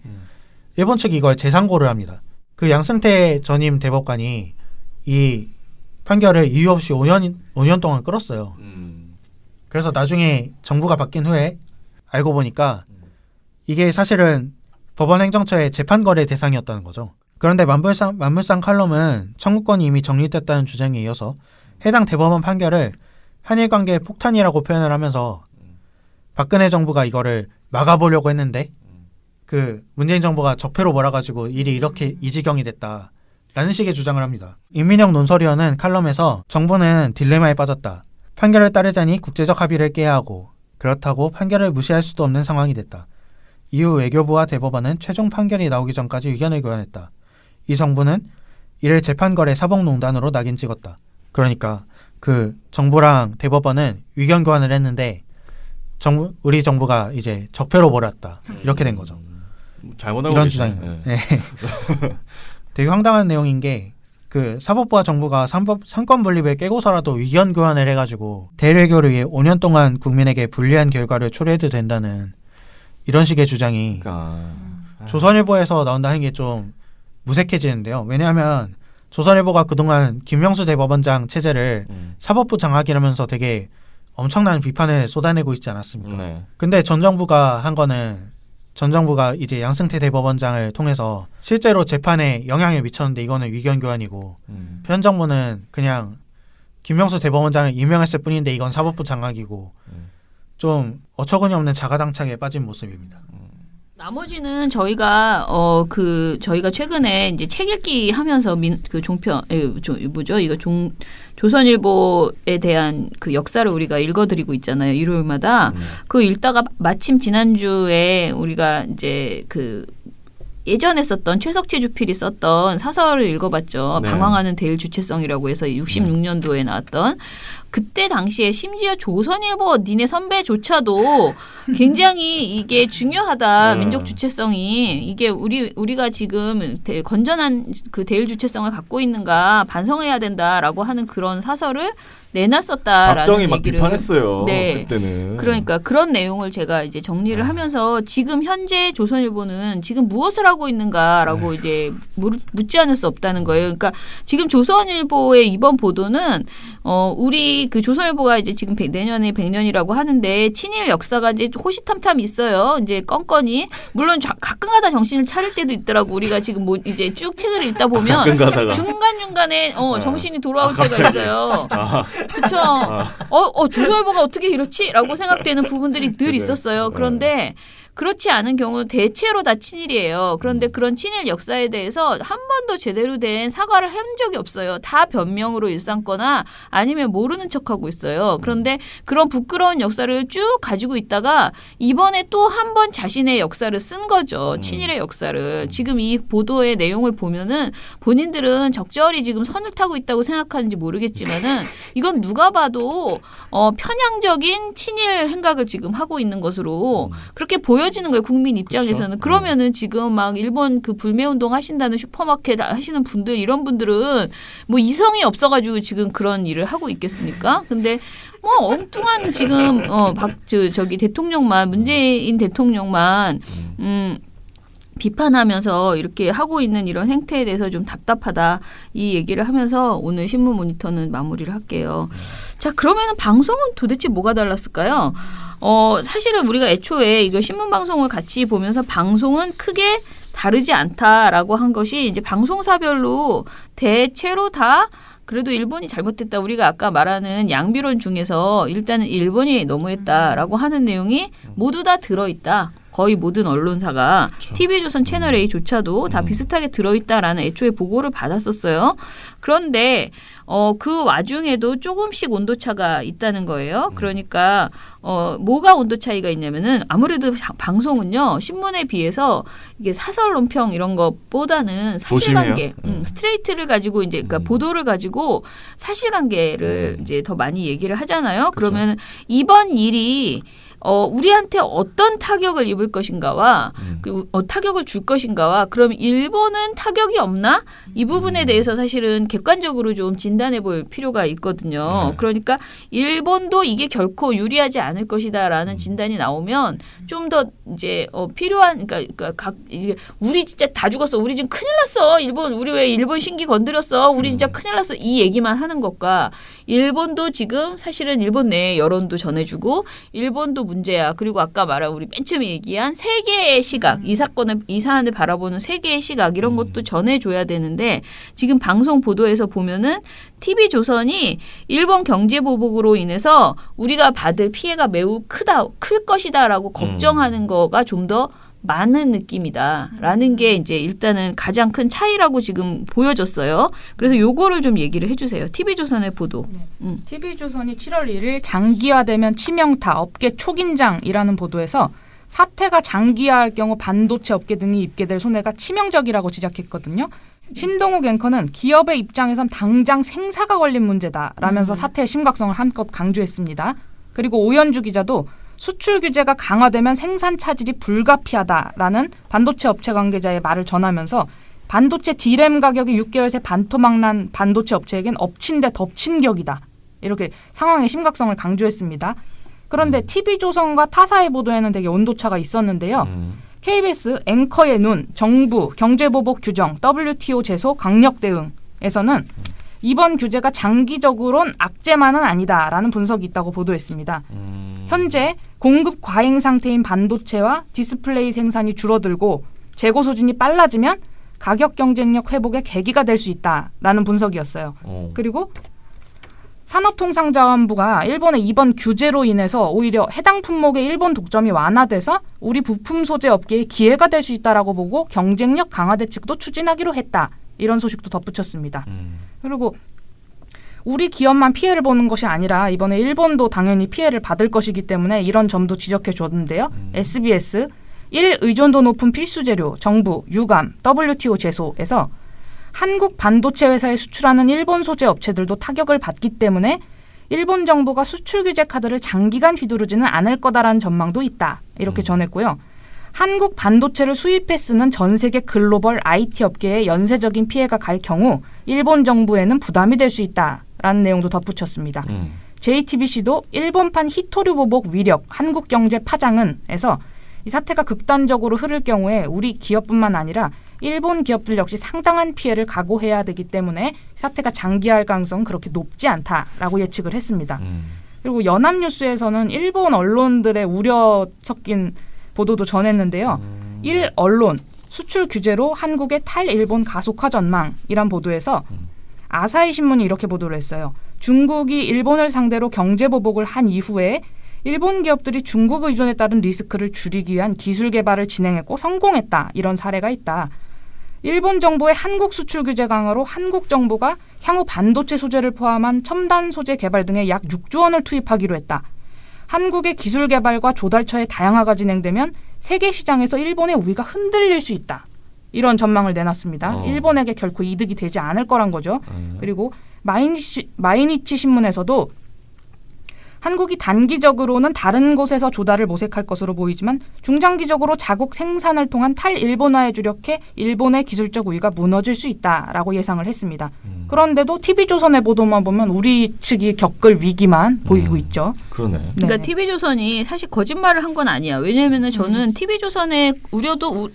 H: 일본 측이 이걸 재상고를 합니다. 그 양승태 전임 대법관이 이 판결을 이유 없이 5년 동안 끌었어요. 그래서 나중에 정부가 바뀐 후에 알고 보니까 이게 사실은 법원 행정처의 재판 거래 대상이었다는 거죠. 그런데 만물상 칼럼은 청구권이 이미 정립됐다는 주장에 이어서 해당 대법원 판결을 한일 관계의 폭탄이라고 표현을 하면서 박근혜 정부가 이거를 막아보려고 했는데 그 문재인 정부가 적폐로 몰아가지고 일이 이렇게 이 지경이 됐다라는 식의 주장을 합니다. 임민영 논설위원은 칼럼에서 정부는 딜레마에 빠졌다. 판결을 따르자니 국제적 합의를 깨야 하고 그렇다고 판결을 무시할 수도 없는 상황이 됐다. 이후 외교부와 대법원은 최종 판결이 나오기 전까지 의견을 교환했다. 이 정부는 이를 재판거래 사법농단으로 낙인 찍었다. 그러니까 그 정부랑 대법원은 의견 교환을 했는데 우리 정부가 이제 적폐로 몰았다. 이렇게 된 거죠.
E: 잘못 알고
H: 이런
E: 계시네.
H: 주장이에요. 네. 되게 황당한 내용인 게 그 사법부와 정부가 상권 분립을 깨고서라도 의견 교환을 해가지고 대외교를 위해 5년 동안 국민에게 불리한 결과를 초래해도 된다는 이런 식의 주장이
E: 그러니까.
H: 조선일보에서 나온다는 게 좀 무색해지는데요. 왜냐하면 조선일보가 그동안 김명수 대법원장 체제를 사법부 장악이라면서 되게 엄청난 비판을 쏟아내고 있지 않았습니까?
E: 네.
H: 근데 전 정부가 이제 양승태 대법원장을 통해서 실제로 재판에 영향을 미쳤는데 이거는 의견 교환이고 현 정부는 그냥 김명수 대법원장을 임명했을 뿐인데 이건 사법부 장악이고 좀 어처구니 없는 자가당착에 빠진 모습입니다.
G: 나머지는 저희가 저희가 최근에 이제 책 읽기 하면서 그 종편 조선일보에 대한 그 역사를 우리가 읽어드리고 있잖아요. 일요일마다 그 읽다가 마침 지난주에 우리가 이제 그 예전에 썼던 최석채 주필이 썼던 사설을 읽어봤죠.
E: 네.
G: 방황하는 대일 주체성이라고 해서 66년도에 나왔던 그때 당시에 심지어 조선일보 니네 선배조차도 굉장히 이게 중요하다. 민족 주체성이 이게 우리가 지금 건전한 그 대일 주체성을 갖고 있는가 반성해야 된다라고 하는 그런 사설을 내놨었다라는
E: 박정희 막
G: 얘기를
E: 비판했어요.
G: 네.
E: 그때는.
G: 그러니까 그런 내용을 제가 이제 정리를 하면서 지금 현재 조선일보는 지금 무엇을 하고 있는가라고 이제 묻지 않을 수 없다는 거예요. 그러니까 지금 조선일보의 이번 보도는 우리 그 조선일보가 이제 지금 내년에 100년이라고 하는데 친일 역사가 이제 호시탐탐 있어요. 이제 건건이 물론 가끔가다 정신을 차릴 때도 있더라고. 우리가 지금 뭐 이제 쭉 책을 읽다 보면
E: 가끔 가다가.
G: 중간중간에 정신이 돌아올 때가 있어요. 그렇죠. 조선일보가 어떻게 이렇지? 라고 생각되는 부분들이 늘 있었어요. 그런데 그렇지 않은 경우 대체로 다 친일이에요. 그런데 그런 친일 역사에 대해서 한 번도 제대로 된 사과를 한 적이 없어요. 다 변명으로 일삼거나 아니면 모르는 척하고 있어요. 그런데 그런 부끄러운 역사를 쭉 가지고 있다가 이번에 또 한 번 자신의 역사를 쓴 거죠. 친일의 역사를. 지금 이 보도의 내용을 보면은 본인들은 적절히 지금 선을 타고 있다고 생각하는지 모르겠지만은 이건 누가 봐도 편향적인 친일 행각을 지금 하고 있는 것으로 그렇게 보여지는 거예요. 국민 입장에서는.
E: 그쵸?
G: 그러면은 지금 막 일본 그 불매운동 하신다는 슈퍼마켓 하시는 분들 이런 분들은 뭐 이성이 없어가지고 지금 그런 일을 하고 있겠습니까? 근데 뭐 엉뚱한 지금 저기 대통령만 문재인 대통령만 비판하면서 이렇게 하고 있는 이런 행태에 대해서 좀 답답하다 이 얘기를 하면서 오늘 신문 모니터는 마무리를 할게요. 자, 그러면은 방송은 도대체 뭐가 달랐을까요? 사실은 우리가 애초에 이거 신문 방송을 같이 보면서 방송은 크게 다르지 않다라고 한 것이 이제 방송사별로 대체로 다 그래도 일본이 잘못됐다. 우리가 아까 말하는 양비론 중에서 일단은 일본이 너무했다라고 하는 내용이 모두 다 들어있다. 거의 모든 언론사가
E: 그렇죠.
G: TV조선 채널A조차도 다 비슷하게 들어있다라는 애초에 보고를 받았었어요. 그런데 그 와중에도 조금씩 온도차가 있다는 거예요. 그러니까 뭐가 온도 차이가 있냐면은 아무래도 방송은요. 신문에 비해서 이게 사설 논평 이런 것보다는 사실관계, 스트레이트를 가지고 이제 그러니까 보도를 가지고 사실관계를 이제 더 많이 얘기를 하잖아요. 그러면 이번 일이 우리한테 어떤 타격을 입을 것인가와 타격을 줄 것인가와 그럼 일본은 타격이 없나? 이 부분에 대해서 사실은 객관적으로 좀 진단해 볼 필요가 있거든요.
E: 네.
G: 그러니까 일본도 이게 결코 유리하지 않을 것이다라는 진단이 나오면 좀 더 이제 필요한 그러니까 이게 우리 진짜 다 죽었어. 우리 지금 큰일 났어. 우리 왜 일본 신기 건드렸어. 우리 진짜 큰일 났어. 이 얘기만 하는 것과 일본도 지금 사실은 일본 내 여론도 전해주고 일본도 문제야. 그리고 아까 말한 우리 맨 처음에 얘기한 세계의 시각, 이 사안을 바라보는 세계의 시각 이런 것도 전해줘야 되는데 지금 방송 보도에서 보면은 TV조선이 일본 경제 보복으로 인해서 우리가 받을 피해가 매우 클 것이다라고 걱정하는 거가 좀 더 많은 느낌이다라는 게 이제 일단은 가장 큰 차이라고 지금 보여졌어요. 그래서 요거를 좀 얘기를 해주세요. TV조선의 보도.
B: TV조선이 7월 1일 장기화되면 치명타, 업계 초긴장이라는 보도에서 사태가 장기화할 경우 반도체 업계 등이 입게 될 손해가 치명적이라고 지적했거든요. 신동욱 앵커는 기업의 입장에선 당장 생사가 걸린 문제다라면서 사태의 심각성을 한껏 강조했습니다. 그리고 오연주 기자도 수출 규제가 강화되면 생산 차질이 불가피하다라는 반도체 업체 관계자의 말을 전하면서 반도체 D램 가격이 6개월 새 반토막 난 반도체 업체에겐 엎친 데 덮친 격이다. 이렇게 상황의 심각성을 강조했습니다. 그런데 TV조선과 타사의 보도에는 되게 온도차가 있었는데요. KBS 앵커의 눈, 정부, 경제보복 규정, WTO 제소, 강력 대응에서는 이번 규제가 장기적으론 악재만은 아니다라는 분석이 있다고 보도했습니다. 현재 공급 과잉 상태인 반도체와 디스플레이 생산이 줄어들고 재고 소진이 빨라지면 가격 경쟁력 회복의 계기가 될 수 있다라는 분석이었어요. 그리고 산업통상자원부가 일본의 이번 규제로 인해서 오히려 해당 품목의 일본 독점이 완화돼서 우리 부품 소재 업계에 기회가 될 수 있다라고 보고 경쟁력 강화 대책도 추진하기로 했다. 이런 소식도 덧붙였습니다. 그리고 우리 기업만 피해를 보는 것이 아니라 이번에 일본도 당연히 피해를 받을 것이기 때문에 이런 점도 지적해 줬는데요. SBS 1. 의존도 높은 필수 재료, 정부, 유감, WTO 제소에서 한국 반도체 회사에 수출하는 일본 소재 업체들도 타격을 받기 때문에 일본 정부가 수출 규제 카드를 장기간 휘두르지는 않을 거다라는 전망도 있다. 이렇게 전했고요. 한국 반도체를 수입해 쓰는 전 세계 글로벌 IT 업계에 연쇄적인 피해가 갈 경우 일본 정부에는 부담이 될 수 있다. 라는 내용도 덧붙였습니다. JTBC도 일본판 히토류 보복 위력 한국 경제 파장은에서 이 사태가 극단적으로 흐를 경우에 우리 기업뿐만 아니라 일본 기업들 역시 상당한 피해를 각오해야 되기 때문에 사태가 장기화할 가능성은 그렇게 높지 않다라고 예측을 했습니다. 그리고 연합뉴스에서는 일본 언론들의 우려 섞인 보도도 전했는데요. 일 언론 수출 규제로 한국의 탈일본 가속화 전망이란 보도에서 아사히 신문이 이렇게 보도를 했어요. 중국이 일본을 상대로 경제 보복을 한 이후에 일본 기업들이 중국 의존에 따른 리스크를 줄이기 위한 기술 개발을 진행했고 성공했다. 이런 사례가 있다. 일본 정부의 한국 수출 규제 강화로 한국 정부가 향후 반도체 소재를 포함한 첨단 소재 개발 등에 약 6조 원을 투입하기로 했다. 한국의 기술 개발과 조달처의 다양화가 진행되면 세계 시장에서 일본의 우위가 흔들릴 수 있다. 이런 전망을 내놨습니다. 일본에게 결코 이득이 되지 않을 거란 거죠. 그리고 마이니치 신문에서도 한국이 단기적으로는 다른 곳에서 조달을 모색할 것으로 보이지만 중장기적으로 자국 생산을 통한 탈일본화에 주력해 일본의 기술적 우위가 무너질 수 있다라고 예상을 했습니다. 그런데도 TV조선의 보도만 보면 우리 측이 겪을 위기만 보이고 있죠.
E: 그러네.
G: 그러니까 TV조선이 사실 거짓말을 한 건 아니야. 왜냐하면 저는 TV조선의 우려도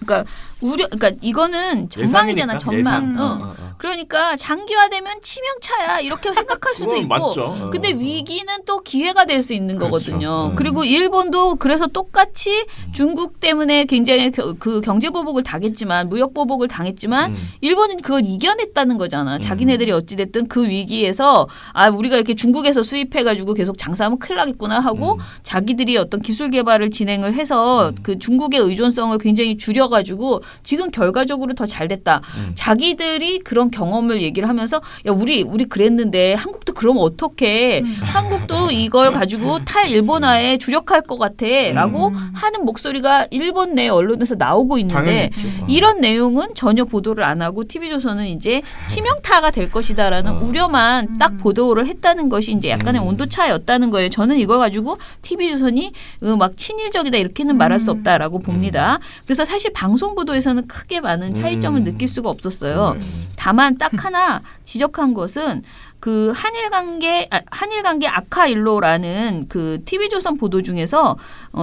G: 그러니까 이거는 전망이잖아. 전망. 그러니까 장기화되면 치명차야 이렇게 생각할 수도 있고.
E: 맞죠.
G: 근데 위기는 또 기회가 될 수 있는
E: 그렇죠.
G: 거거든요. 그리고 일본도 그래서 똑같이 중국 때문에 굉장히 그 경제 보복을 당했지만 무역 보복을 당했지만 일본은 그걸 이겨냈다는 거잖아. 자기네들이 어찌됐든 그 위기에서 우리가 이렇게 중국에서 수입해가지고 계속 장사하면 큰일 나겠구나 하고 자기들이 어떤 기술 개발을 진행을 해서 그 중국의 의존성을 굉장히 줄여가지고 지금 결과적으로 더 잘 됐다. 자기들이 그런 경험을 얘기를 하면서 야 우리 그랬는데 한국도 그러면 어떡해. 한국도 이걸 가지고 탈일본화에 주력할 것 같아라고 하는 목소리가 일본 내 언론에서 나오고 있는데 이런 내용은 전혀 보도를 안 하고 TV조선은 이제 치명타가 될 것이다라는 우려만 딱 보도를 했다는 것이 이제 약간의 온도차였다는 거예요. 저는 이걸 가지고 TV조선이 막 친일적이다 이렇게는 말할 수 없다라고 봅니다. 그래서 사실 방송 보도에서는 크게 많은 차이점을 느낄 수가 없었어요. 다만 딱 하나 지적한 것은 그 한일 관계 아카일로라는 그 TV조선 보도 중에서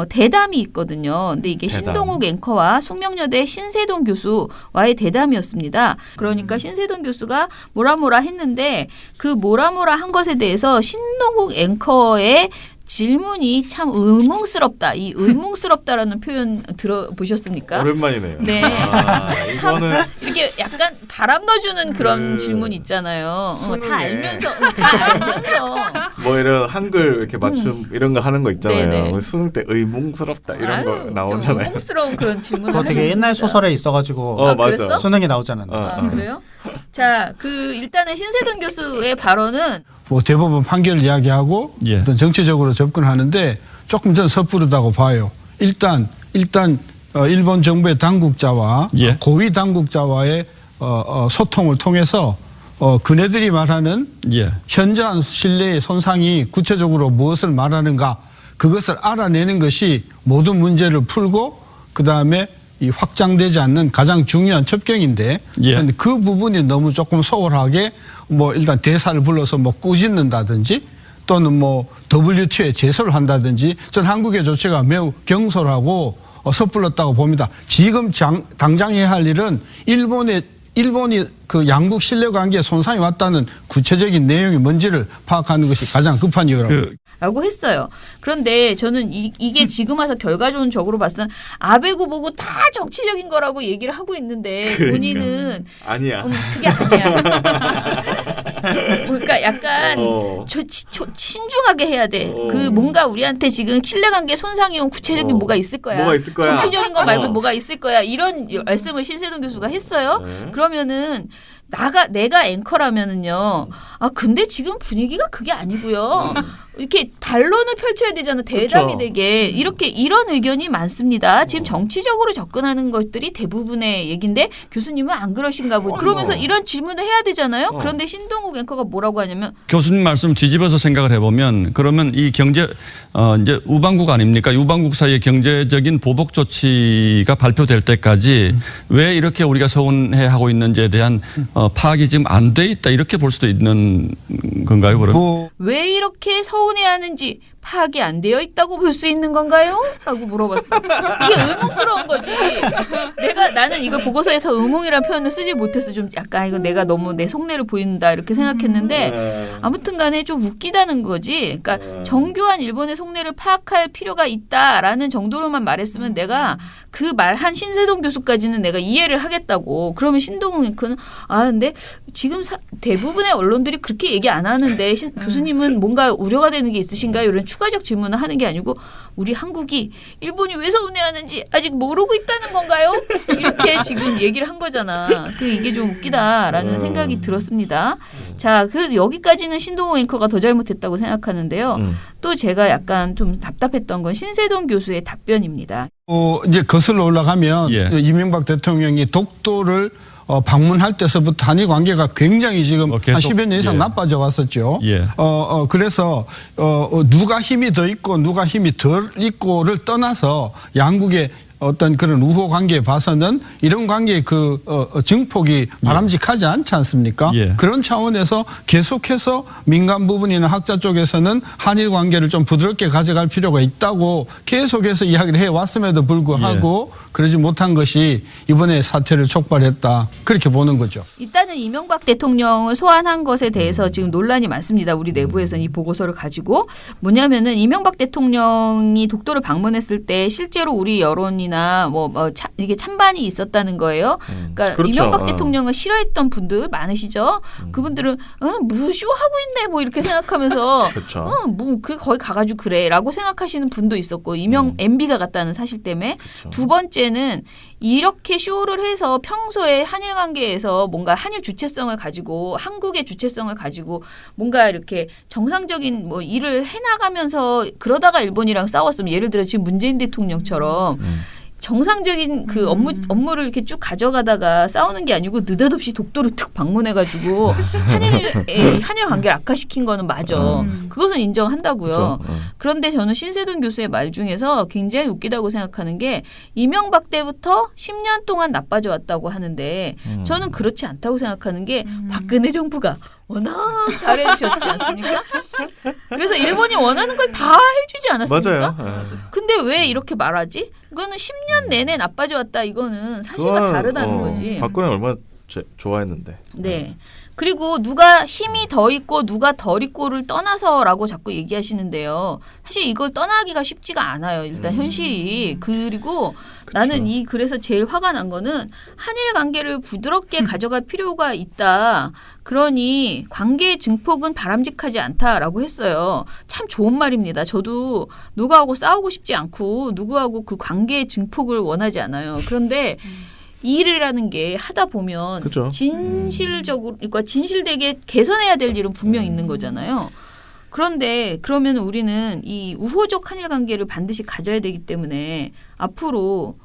G: 대담이 있거든요. 근데 이게 신동욱 앵커와 숙명여대 신세동 교수와의 대담이었습니다. 그러니까 신세동 교수가 뭐라 했는데 그 뭐라 한 것에 대해서 신동욱 앵커의 질문이 참 의문스럽다. 이 의문스럽다라는 표현 들어보셨습니까?
E: 오랜만이네요.
G: 네. 참 이렇게 약간 바람 넣어주는 그런 질문 있잖아요. 다 알면서.
E: 뭐 이런 한글 이렇게 맞춤 이런 거 하는 거 있잖아요.
G: 네네.
E: 수능 때 의문스럽다 이런 거 나오잖아요.
G: 의문스러운 그런 질문을
H: 그거 되게 옛날 소설에 있어가지고
E: 맞아.
G: 그랬어?
H: 수능에 나오잖아요.
G: 그래요? 자, 일단은 신세동 교수의 발언은
C: 뭐 대법원 판결을 이야기하고
A: 예.
C: 어떤 정치적으로 접근하는데 조금 전 섣부르다고 봐요. 일단 일본 정부의 당국자와
A: 예.
C: 고위 당국자와의 소통을 통해서 그네들이 말하는
A: 예.
C: 현저한 신뢰의 손상이 구체적으로 무엇을 말하는가 그것을 알아내는 것이 모든 문제를 풀고 그다음에 이 확장되지 않는 가장 중요한 접경인데
A: 예.
C: 근데 그 부분이 너무 조금 소홀하게 뭐 일단 대사를 불러서 뭐 꾸짖는다든지 또는 뭐 WTO에 제소를 한다든지 전 한국의 조치가 매우 경솔하고 섣불렀다고 봅니다. 지금 당장 해야 할 일은 일본이 그 양국 신뢰관계에 손상이 왔다는 구체적인 내용이 뭔지를 파악하는 것이 가장 급한 이유라고.
G: 라고 했어요. 그런데 저는 이게 지금 와서 결과적으로 봤을 땐 아베고 보고 다 정치적인 거라고 얘기를 하고 있는데 본인은
E: 아니야.
G: 그게 아니야. 그러니까 약간 신중하게 해야 돼. 그 뭔가 우리한테 지금 신뢰관계 손상이 온 구체적인 뭐가 있을 거야.
E: 뭐가 있을 거야.
G: 정치적인 거 말고 뭐가 있을 거야. 이런 말씀을 신세동 교수가 했어요. 그러면은 내가 앵커라면은요. 근데 지금 분위기가 그게 아니고요. 이렇게 반론을 펼쳐야 되잖아. 대답이
E: 그쵸.
G: 되게. 이런 의견이 많습니다. 지금 정치적으로 접근하는 것들이 대부분의 얘기인데 교수님은 안 그러신가 보죠. 그러면서 이런 질문을 해야 되잖아요. 그런데 신동욱 앵커가 뭐라고 하냐면
A: 교수님 말씀 뒤집어서 생각을 해보면 그러면 이 경제 이제 우방국 아닙니까? 우방국 사이의 경제적인 보복 조치가 발표될 때까지 왜 이렇게 우리가 서운해하고 있는지에 대한 파악이 지금 안 돼 있다 이렇게 볼 수도 있는 건가요? 그럼?
C: 뭐
G: 왜 이렇게 서운해하는지 파악이 안 되어 있다고 볼 수 있는 건가요? 라고 물어봤어. 이게 의문스러운 거지. 나는 이거 보고서에서 의문이라는 표현을 쓰지 못해서 좀 약간 이거 내가 너무 내 속내를 보인다 이렇게 생각했는데 아무튼 간에 좀 웃기다는 거지. 그러니까 정교한 일본의 속내를 파악할 필요가 있다라는 정도로만 말했으면 내가 그 말한 신세동 교수까지는 내가 이해를 하겠다고. 그러면 신동훈 앵커는 근데 지금 대부분의 언론들이 그렇게 얘기 안 하는데 교수님은 뭔가 우려가 되는 게 있으신가요? 이런 추가적 질문을 하는 게 아니고 우리 한국이 일본이 왜 서운해하는지 아직 모르고 있다는 건가요? 이렇게 지금 얘기를 한 거잖아. 이게 좀 웃기다라는 생각이 들었습니다. 자, 그래서 여기까지는 신동호 앵커가 더 잘못했다고 생각하는데요. 또 제가 약간 좀 답답했던 건 신세동 교수의 답변입니다.
C: 이제 거슬러 올라가면
A: 예.
C: 이명박 대통령이 독도를 방문할 때서부터 한일 관계가 굉장히 지금 한
A: 계속,
C: 10여 년 이상
A: 예.
C: 나빠져 왔었죠.
A: 예.
C: 그래서 누가 힘이 더 있고 누가 힘이 덜 있고를 떠나서 양국의 어떤 그런 우호 관계에 봐서는 이런 관계의 증폭이 바람직하지 않지 않습니까?
A: 예.
C: 그런 차원에서 계속해서 민간 부분이나 학자 쪽에서는 한일 관계를 좀 부드럽게 가져갈 필요가 있다고 계속해서 이야기를 해왔음에도 불구하고 그러지 못한 것이 이번에 사태를 촉발했다. 그렇게 보는 거죠.
G: 일단은 이명박 대통령을 소환한 것에 대해서 지금 논란이 많습니다. 우리 내부에서는 이 보고서를 가지고 뭐냐면은 이명박 대통령이 독도를 방문했을 때 실제로 우리 여론이나 이게 찬반이 있었다는 거예요. 그러니까
E: 그렇죠.
G: 이명박 대통령을 싫어했던 분들 많으시죠. 그분들은 무슨 쇼하고 있네 뭐 이렇게 생각하면서
E: 그렇죠.
G: 거기 가가지고 그래라고 생각하시는 분도 있었고 MB가 갔다는 사실 때문에
E: 그렇죠.
G: 두 번째는 이렇게 쇼를 해서 평소에 한일 관계에서 뭔가 한일 주체성을 가지고 한국의 주체성을 가지고 뭔가 이렇게 정상적인 일을 해나가면서 그러다가 일본이랑 싸웠으면 예를 들어 지금 문재인 대통령처럼 정상적인 그 업무를 이렇게 쭉 가져가다가 싸우는 게 아니고 느닷없이 독도를 툭 방문해가지고 한일 관계를 악화시킨 거는 맞아. 그것은 인정한다고요.
E: 그렇죠.
G: 그런데 저는 신세동 교수의 말 중에서 굉장히 웃기다고 생각하는 게 이명박 때부터 10년 동안 나빠져 왔다고 하는데 저는 그렇지 않다고 생각하는 게 박근혜 정부가 워낙 잘해주셨지 않습니까? 그래서 일본이 원하는 걸 다 해주지 않았습니까?
E: 맞아요.
G: 근데 왜 이렇게 말하지? 이거는 10년 내내 나빠져 왔다. 이거는 사실과 다르다는 거지.
E: 박근혜 얼마나 좋아했는데.
G: 네. 그리고 누가 힘이 더 있고 누가 덜 있고를 떠나서라고 자꾸 얘기하시는데요. 사실 이걸 떠나기가 쉽지가 않아요. 일단 현실이. 그리고 나는 그래서 제일 화가 난 거는 한일 관계를 부드럽게 가져갈 필요가 있다. 그러니 관계의 증폭은 바람직하지 않다라고 했어요. 참 좋은 말입니다. 저도 누구하고 싸우고 싶지 않고 누구하고 그 관계의 증폭을 원하지 않아요. 그런데 일이라는 게 하다 보면
E: 그죠.
G: 진실적으로, 그러니까 진실되게 개선해야 될 일은 분명 있는 거잖아요. 그런데 그러면 우리는 이 우호적 한일 관계를 반드시 가져야 되기 때문에 앞으로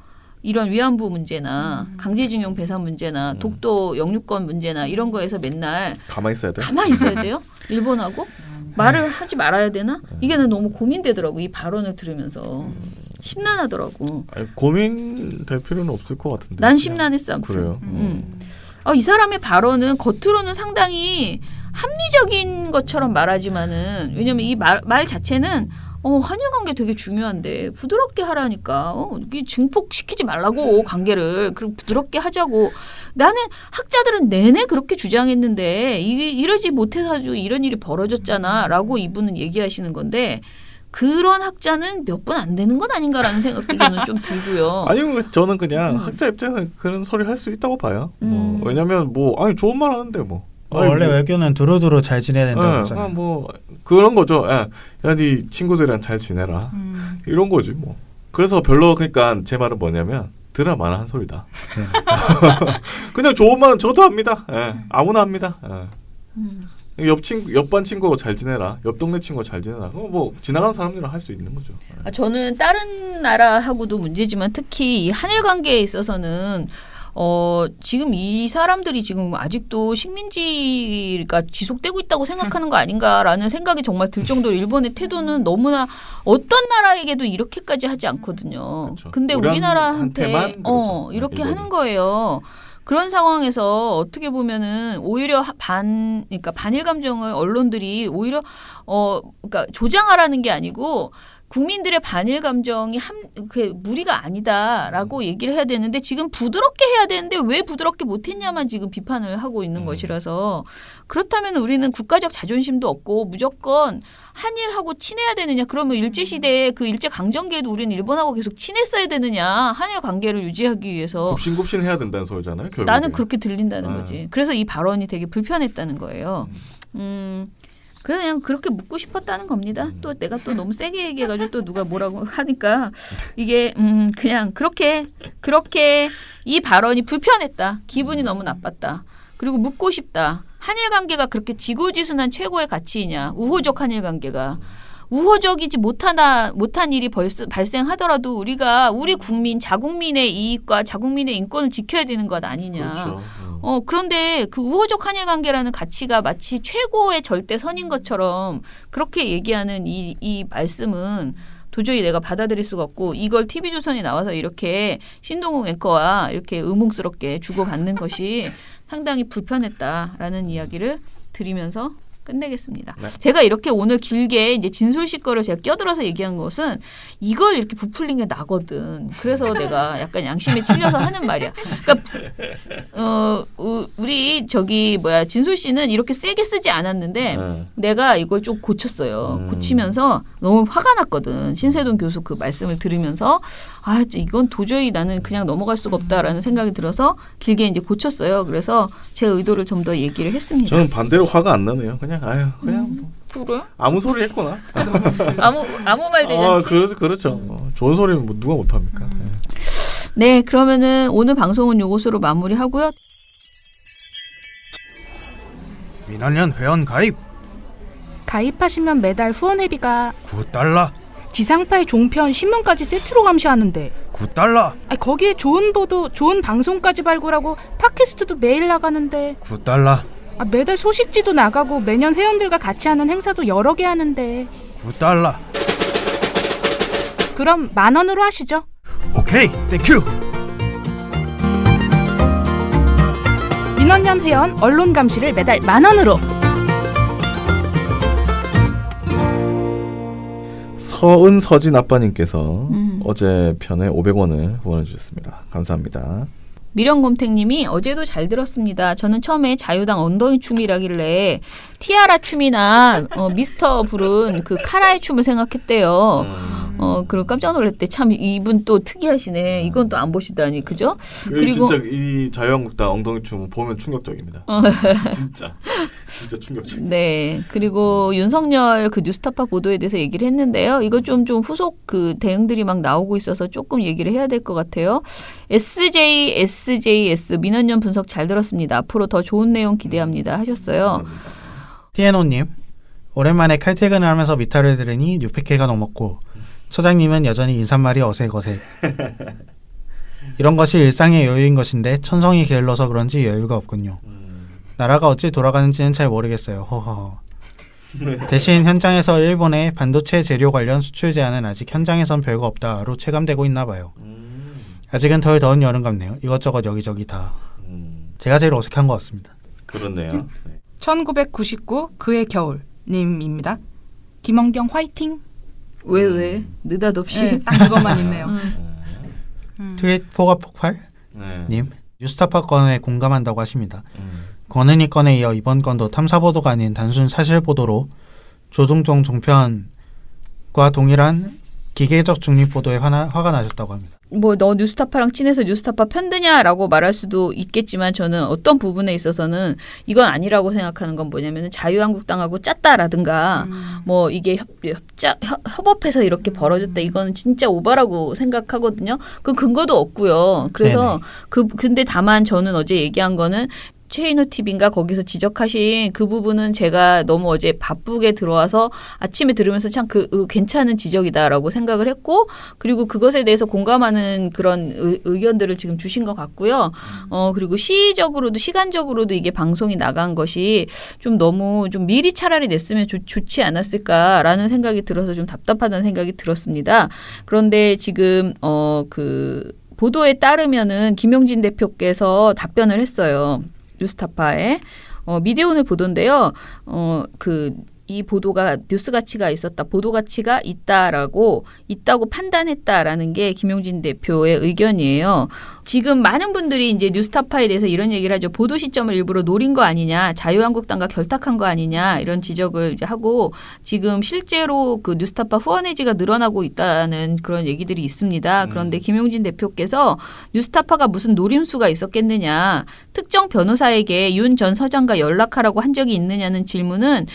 G: 이런 위안부 문제나 강제징용 배상 문제나 독도 영유권 문제나 이런 거에서 맨날
E: 가만히 있어야 돼.
G: 가만히 있어야 돼요? 일본하고? 말을 하지 말아야 되나? 이게 난 너무 고민되더라고. 이 발언을 들으면서. 심란하더라고.
E: 아니, 고민될 필요는 없을 것 같은데.
G: 난 심란했어. 아무튼.
E: 그래요.
G: 이 사람의 발언은 겉으로는 상당히 합리적인 것처럼 말하지만은 왜냐면 이 말 자체는 한일 관계 되게 중요한데 부드럽게 하라니까 이게 증폭시키지 말라고 관계를 그럼 부드럽게 하자고. 나는 학자들은 내내 그렇게 주장했는데 이러지 못해서 이런 일이 벌어졌잖아라고 이분은 얘기하시는 건데 그런 학자는 몇 분 안 되는 건 아닌가라는 생각도 저는 좀 들고요.
E: 아니 저는 그냥 학자 입장에서 그런 소리 할 수 있다고 봐요. 왜냐면 좋은 말 하는데
H: 원래 외교는 두루두루 잘 지내야 된다고 하잖아요.
E: 그런 거죠. 야, 네 친구들이랑 잘 지내라. 이런 거지 뭐. 그래서 별로 그러니까 제 말은 뭐냐면 드라마나 한 소리다. 그냥 좋은 말은 저도 합니다. 아무나 합니다. 옆반 친구하고 잘 지내라. 옆 동네 친구하고 잘 지내라. 지나가는 사람들이랑 할 수 있는 거죠.
G: 저는 다른 나라하고도 문제지만 특히 이 한일 관계에 있어서는 지금 이 사람들이 지금 아직도 식민지가 지속되고 있다고 생각하는 거 아닌가라는 생각이 정말 들 정도로 일본의 태도는 너무나 어떤 나라에게도 이렇게까지 하지 않거든요.
E: 그렇죠.
G: 근데 우리나라한테
E: 우리한테만 그러죠.
G: 이렇게
E: 일본이.
G: 하는 거예요. 그런 상황에서 어떻게 보면은 오히려 그러니까 반일 감정을 언론들이 오히려 그러니까 조장하라는 게 아니고 국민들의 반일 감정이 그 무리가 아니다라고 얘기를 해야 되는데 지금 부드럽게 해야 되는데 왜 부드럽게 못했냐만 지금 비판을 하고 있는 것이라서 그렇다면 우리는 국가적 자존심도 없고 무조건 한일하고 친해야 되느냐 그러면 일제시대에 그 일제강점기에도 우리는 일본하고 계속 친했어야 되느냐 한일 관계를 유지하기 위해서
E: 굽신굽신 해야 된다는 소리잖아요. 결국에.
G: 나는 그렇게 들린다는 거지. 그래서 이 발언이 되게 불편했다는 거예요. 그래서 그냥 그렇게 묻고 싶었다는 겁니다. 또 내가 또 너무 세게 얘기해가지고 또 누가 뭐라고 하니까 이게 그냥 그렇게 이 발언이 불편했다. 기분이 너무 나빴다. 그리고 묻고 싶다. 한일 관계가 그렇게 지고지순한 최고의 가치이냐. 우호적 한일 관계가. 우호적이지 못한 일이 발생하더라도 우리가 우리 국민, 자국민의 이익과 자국민의 인권을 지켜야 되는 것 아니냐.
E: 그렇죠.
G: 그런데 그 우호적 한일 관계라는 가치가 마치 최고의 절대선인 것처럼 그렇게 얘기하는 이 말씀은 도저히 내가 받아들일 수가 없고 이걸 TV조선에 나와서 이렇게 신동욱 앵커와 이렇게 의문스럽게 주고받는 것이 상당히 불편했다라는 이야기를 드리면서 끝내겠습니다.
E: 네.
G: 제가 이렇게 오늘 길게 이제 진솔 씨 거를 제가 껴들어서 얘기한 것은 이걸 이렇게 부풀린 게 나거든. 그래서 내가 약간 양심에 찔려서 하는 말이야. 그러니까 우리 진솔 씨는 이렇게 세게 쓰지 않았는데 내가 이걸 좀 고쳤어요. 고치면서 너무 화가 났거든. 신세동 교수 그 말씀을 들으면서 이건 도저히 나는 그냥 넘어갈 수가 없다라는 생각이 들어서 길게 이제 고쳤어요. 그래서 제 의도를 좀 더 얘기를 했습니다.
E: 저는 반대로 화가 안 나네요. 그냥
G: 그래?
E: 아무 소리 했구나.
G: 아무 말 대잔치.
E: 그렇죠. 좋은 소리는 뭐 누가 못합니까?
G: 네, 그러면은 오늘 방송은 요것으로 마무리하고요.
H: 민원연 회원 가입
B: 가입하시면 매달 후원회비가
H: 9달러
B: 지상파의 종편 신문까지 세트로 감시하는데
H: 9달러
B: 거기에 좋은 보도, 좋은 방송까지 발굴하고 팟캐스트도 매일 나가는데
H: 9달러
B: 매달 소식지도 나가고 매년 회원들과 같이 하는 행사도 여러 개 하는데
H: 9달러
B: 그럼 10,000원으로 하시죠.
H: 오케이 땡큐
B: 민원연 회원 언론 감시를 매달 10,000원으로.
E: 서은서진 아빠님께서 어제 편에 500원을 후원해 주셨습니다. 감사합니다.
G: 미령곰탱님이 어제도 잘 들었습니다. 저는 처음에 자유당 엉덩이 춤이라길래 티아라 춤이나 미스터 부른 그 카라의 춤을 생각했대요. 그리고 깜짝 놀랐대. 참 이분 또 특이하시네. 이건 또 안 보시다니, 그죠?
E: 그리고 진짜 이 자유한국당 엉덩이 춤 보면 충격적입니다. 진짜 충격적.
G: 네. 그리고 윤석열 그 뉴스타파 보도에 대해서 얘기를 했는데요. 이거 좀 후속 그 대응들이 막 나오고 있어서 조금 얘기를 해야 될 것 같아요. SJS 민원연 분석 잘 들었습니다. 앞으로 더 좋은 내용 기대합니다 하셨어요.
H: TNO님 오랜만에 칼퇴근을 하면서 미타를 들으니 600회가 넘었고 처장님은 여전히 인사말이 어색어색. 이런 것이 일상의 여유인 것인데 천성이 게을러서 그런지 여유가 없군요. 나라가 어찌 돌아가는지는 잘 모르겠어요. 허허허. 대신 현장에서 일본의 반도체 재료 관련 수출 제한은 아직 현장에선 별거 없다로 체감되고 있나 봐요. 아직은 덜 더운 여름 같네요. 이것저것 여기저기 다. 제가 제일 어색한 것 같습니다.
E: 그렇네요.
B: 1999 그의 겨울 님입니다. 김원경 화이팅.
G: 왜 느닷없이
B: 네, 딱 그것만 있네요.
H: 트윗 포가 폭발?
E: 네.
H: 님 뉴스타파 건에 공감한다고 하십니다. 권은희 건에 이어 이번 건도 탐사보도가 아닌 단순 사실보도로 조동종 종편과 동일한 기계적 중립보도에 화가 나셨다고 합니다.
G: 너 뉴스타파랑 친해서 뉴스타파 편드냐라고 말할 수도 있겠지만 저는 어떤 부분에 있어서는 이건 아니라고 생각하는 건 뭐냐면 자유한국당하고 짰다라든가 이게 협업해서 이렇게 벌어졌다 이건 진짜 오바라고 생각하거든요. 그 근거도 없고요. 그래서 근데 다만 저는 어제 얘기한 거는 최인호 TV인가 거기서 지적하신 그 부분은 제가 너무 어제 바쁘게 들어와서 아침에 들으면서 참 괜찮은 지적이다라고 생각을 했고 그리고 그것에 대해서 공감하는 그런 의견들을 지금 주신 것 같고요. 그리고 시간적으로도 이게 방송이 나간 것이 좀 너무 좀 미리 차라리 냈으면 좋지 않았을까라는 생각이 들어서 좀 답답하다는 생각이 들었습니다. 그런데 지금 보도에 따르면은 김용진 대표께서 답변을 했어요. 뉴스타파에. 미디어오늘 보도인데요. 이 보도가 뉴스 가치가 있었다, 보도 가치가 있다고 판단했다라는 게 김용진 대표의 의견이에요. 지금 많은 분들이 이제 뉴스타파에 대해서 이런 얘기를 하죠. 보도 시점을 일부러 노린 거 아니냐, 자유한국당과 결탁한 거 아니냐 이런 지적을 이제 하고 지금 실제로 그 뉴스타파 후원해지가 늘어나고 있다는 그런 얘기들이 있습니다. 그런데 김용진 대표께서 뉴스타파가 무슨 노림수가 있었겠느냐, 특정 변호사에게 윤 전 서장과 연락하라고 한 적이 있느냐는 질문은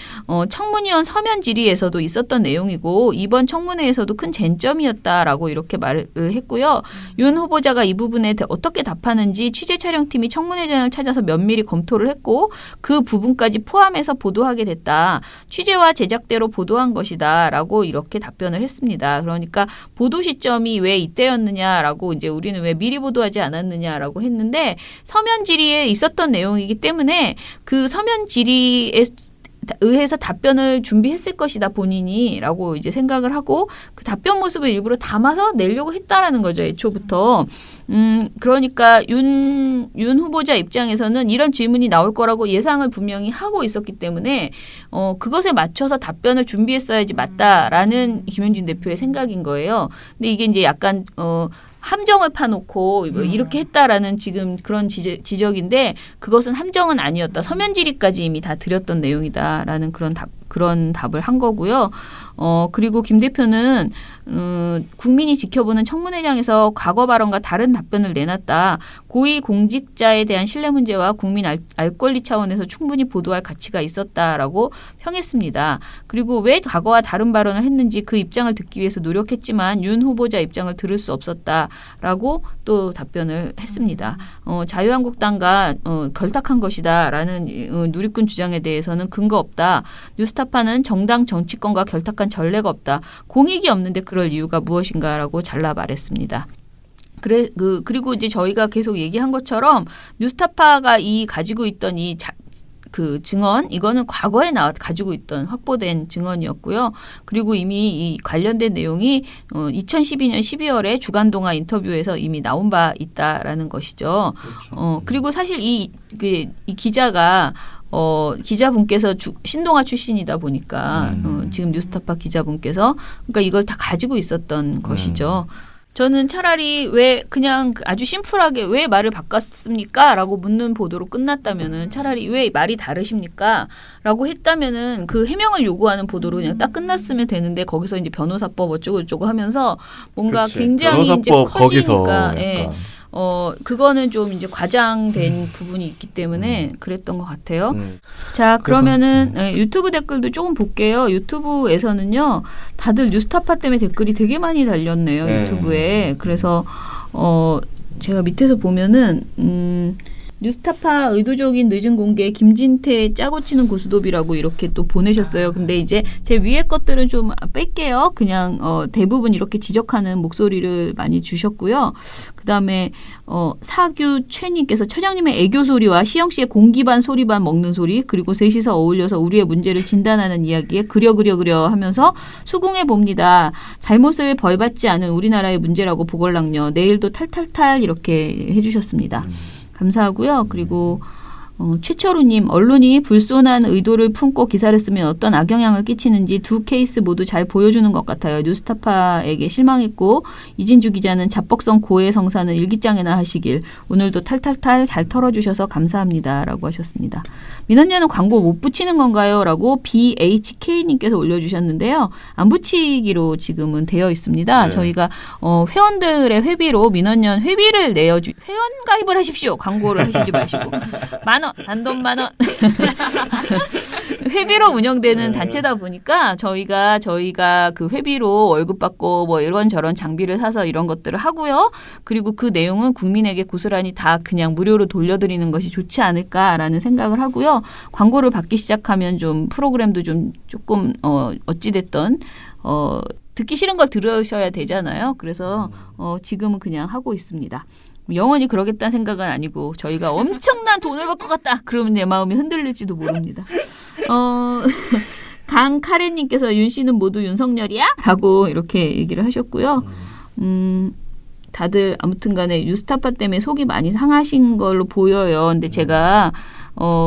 G: 청문위원 서면 질의에서도 있었던 내용이고 이번 청문회에서도 큰 쟁점이었다라고 이렇게 말을 했고요. 윤 후보자가 이 부분에 어떻게 답하는지 취재 촬영팀이 청문회장을 찾아서 면밀히 검토를 했고 그 부분까지 포함해서 보도하게 됐다. 취재와 제작대로 보도한 것이다라고 이렇게 답변을 했습니다. 그러니까 보도 시점이 왜 이때였느냐라고 이제 우리는 왜 미리 보도하지 않았느냐라고 했는데 서면 질의에 있었던 내용이기 때문에 그 서면 질의에 의해서 답변을 준비했을 것이다 본인이라고 이제 생각을 하고 그 답변 모습을 일부러 담아서 내려고 했다라는 거죠, 애초부터. 그러니까 윤 후보자 입장에서는 이런 질문이 나올 거라고 예상을 분명히 하고 있었기 때문에 그것에 맞춰서 답변을 준비했어야지 맞다라는 김용진 대표의 생각인 거예요. 근데 이게 이제 약간 함정을 파놓고 이렇게 했다라는 지금 그런 지적인데 그것은 함정은 아니었다. 서면 질의까지 이미 다 드렸던 내용이다라는 그런 답을 한 거고요. 그리고 김 대표는 국민이 지켜보는 청문회장에서 과거 발언과 다른 답변을 내놨다. 고위 공직자에 대한 신뢰 문제와 국민 알 권리 차원에서 충분히 보도할 가치가 있었다라고 평했습니다. 그리고 왜 과거와 다른 발언을 했는지 그 입장을 듣기 위해서 노력했지만 윤 후보자 입장을 들을 수 없었다라고 또 답변을 했습니다. 자유한국당과 결탁한 것이다라는 누리꾼 주장에 대해서는 근거 없다. 뉴스타파는 정당 정치권과 결탁한 전례가 없다. 공익이 없는데 그럴 이유가 무엇인가라고 잘라 말했습니다. 그리고 이제 저희가 계속 얘기한 것처럼 뉴스타파가 가지고 있던 그 증언, 이거는 과거에 가지고 있던 확보된 증언이었고요. 그리고 이미 이 관련된 내용이 2012년 12월에 주간동아 인터뷰에서 이미 나온 바 있다라는 것이죠.
E: 그렇죠.
G: 그리고 사실 이 기자가 기자분께서 신동아 출신이다 보니까 지금 뉴스타파 기자분께서 그러니까 이걸 다 가지고 있었던 것이죠. 저는 차라리 왜 그냥 아주 심플하게 왜 말을 바꿨습니까? 라고 묻는 보도로 끝났다면은 차라리 왜 말이 다르십니까? 라고 했다면은 그 해명을 요구하는 보도로 그냥 딱 끝났으면 되는데 거기서 이제 변호사법 어쩌고 하면서 뭔가
E: 그치.
G: 굉장히 이제
E: 변호사법 거기서
G: 커지니까 예.
E: 약간.
G: 그거는 좀 이제 과장된 부분이 있기 때문에 그랬던 것 같아요. 자, 그러면은 유튜브 댓글도 조금 볼게요. 유튜브에서는요, 다들 뉴스타파 때문에 댓글이 되게 많이 달렸네요. 유튜브에. 그래서 제가 밑에서 보면은 뉴스타파 의도적인 늦은 공개 김진태 짜고 치는 고스톱이라고 이렇게 또 보내셨어요. 근데 이제 제 위에 것들은 좀 뺄게요. 그냥 대부분 이렇게 지적하는 목소리를 많이 주셨고요. 그다음에 사규 최님께서 처장님의 애교 소리와 시영 씨의 공기 반 소리 반 먹는 소리 그리고 셋이서 어울려서 우리의 문제를 진단하는 이야기에 그려 하면서 수긍해 봅니다. 잘못을 벌받지 않은 우리나라의 문제라고 보걸랑요. 내일도 탈탈탈 이렇게 해주셨습니다. 감사하고요. 그리고 최철우님, 언론이 불손한 의도를 품고 기사를 쓰면 어떤 악영향을 끼치는지 두 케이스 모두 잘 보여주는 것 같아요. 뉴스타파에게 실망했고 이진주 기자는 자뻑성 고해 성사는 일기장에나 하시길 오늘도 탈탈탈 잘 털어주셔서 감사합니다. 라고 하셨습니다. 민원녀는 광고 못 붙이는 건가요? 라고 BHK님께서 올려주셨는데요. 안 붙이기로 지금은 되어 있습니다.
E: 네.
G: 저희가 회원들의 회비로 민원년 회비를 회원 가입을 하십시오. 광고를 하시지 마시고. 만원, 단돈 만원. 회비로 운영되는 단체다 보니까 저희가 그 회비로 월급 받고 뭐 이런저런 장비를 사서 이런 것들을 하고요. 그리고 그 내용은 국민에게 고스란히 다 그냥 무료로 돌려드리는 것이 좋지 않을까라는 생각을 하고요. 광고를 받기 시작하면 좀 프로그램도 좀 조금 어찌됐던 듣기 싫은 걸 들으셔야 되잖아요. 그래서 지금은 그냥 하고 있습니다. 영원히 그러겠다는 생각은 아니고 저희가 엄청난 돈을 벌 것 같다. 그러면 내 마음이 흔들릴지도 모릅니다. 강카레님께서 윤 씨는 모두 윤석열이야? 라고 이렇게 얘기를 하셨고요. 다들 아무튼간에 뉴스타파 때문에 속이 많이 상하신 걸로 보여요. 근데 제가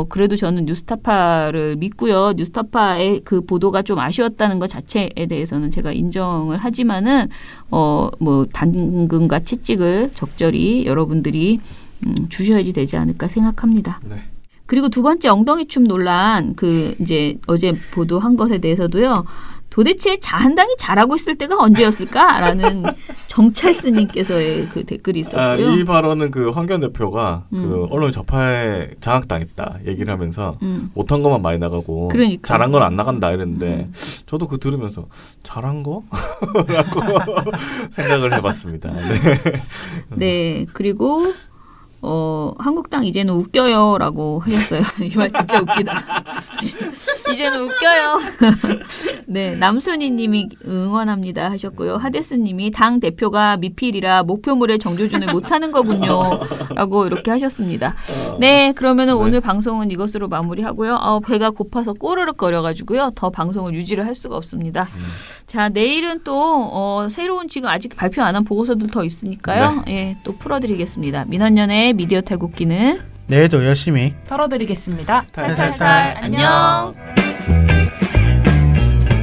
G: 그래도 저는 뉴스타파를 믿고요. 뉴스타파의 그 보도가 좀 아쉬웠다는 것 자체에 대해서는 제가 인정을 하지만은 뭐 당근과 채찍을 적절히 여러분들이 주셔야지 되지 않을까 생각합니다.
E: 네.
G: 그리고 두 번째 엉덩이 춤 논란 그 이제 어제 보도한 것에 대해서도요. 도대체 한당이 잘하고 있을 때가 언제였을까라는 정찰스님께서의 그 댓글이 있었고요.
E: 이 발언은 그 황교안 대표가 그 언론 좌파에 장악당했다 얘기를 하면서 못한 것만 많이 나가고
G: 그러니까.
E: 잘한 건 안 나간다 이랬는데 저도 그 들으면서 잘한 거? 라고 생각을 해봤습니다. 네.
G: 네, 그리고 한국당 이제는 웃겨요라고 하셨어요. 이 말 진짜 웃기다. 이제는 웃겨요. 네, 남순희님이 응원합니다 하셨고요. 하데스님이 당 대표가 미필이라 목표물에 정조준을 못하는 거군요라고 이렇게 하셨습니다. 네, 그러면은 오늘 방송은 이것으로 마무리하고요. 배가 고파서 꼬르륵 거려가지고요. 더 방송을 유지를 할 수가 없습니다. 자, 내일은 또 새로운 지금 아직 발표 안 한 보고서들 더 있으니까요. 예, 또 풀어드리겠습니다. 민원연의 미디어 탈곡기는
H: 내일도 열심히
B: 털어드리겠습니다.
G: 탈탈탈 안녕.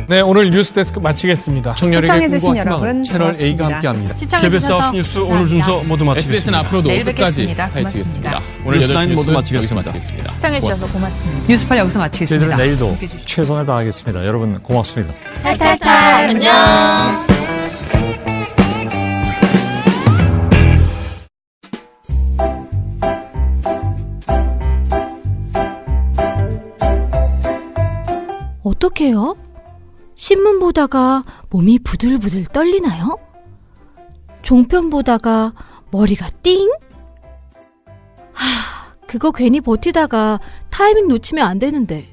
D: 네, 오늘 뉴스데스크 마치겠습니다.
F: 시청해주신 여러분
I: 채널 A가
F: 고맙습니다.
I: 함께합니다.
A: KBS 9시 뉴스 오늘 순서 모두 마치겠습니다.
D: SBS는 앞으로도
B: 내일
D: 끝까지
B: 뵙겠습니다.
D: 파헤치겠습니다.
B: 고맙습니다.
D: 오늘
A: 뉴스
D: 8시
A: 라인
D: 뉴스
A: 모두 마치겠습니다.
D: 여기서 마치겠습니다.
B: 시청해주셔서 고맙습니다.
F: 뉴스팔 여기서 마치겠습니다.
I: 내일도
F: 함께해 주십시오.
I: 최선을 다하겠습니다. 여러분 고맙습니다.
G: 탈탈탈 안녕.
J: 어떡해요? 신문 보다가 몸이 부들부들 떨리나요? 종편 보다가 머리가 띵? 그거 괜히 버티다가 타이밍 놓치면 안 되는데.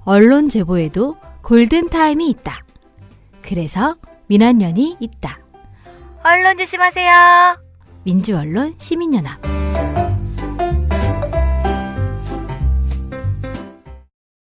J: 언론 제보에도 골든타임이 있다. 그래서 민원연이 있다. 언론 조심하세요. 민주언론 시민연합.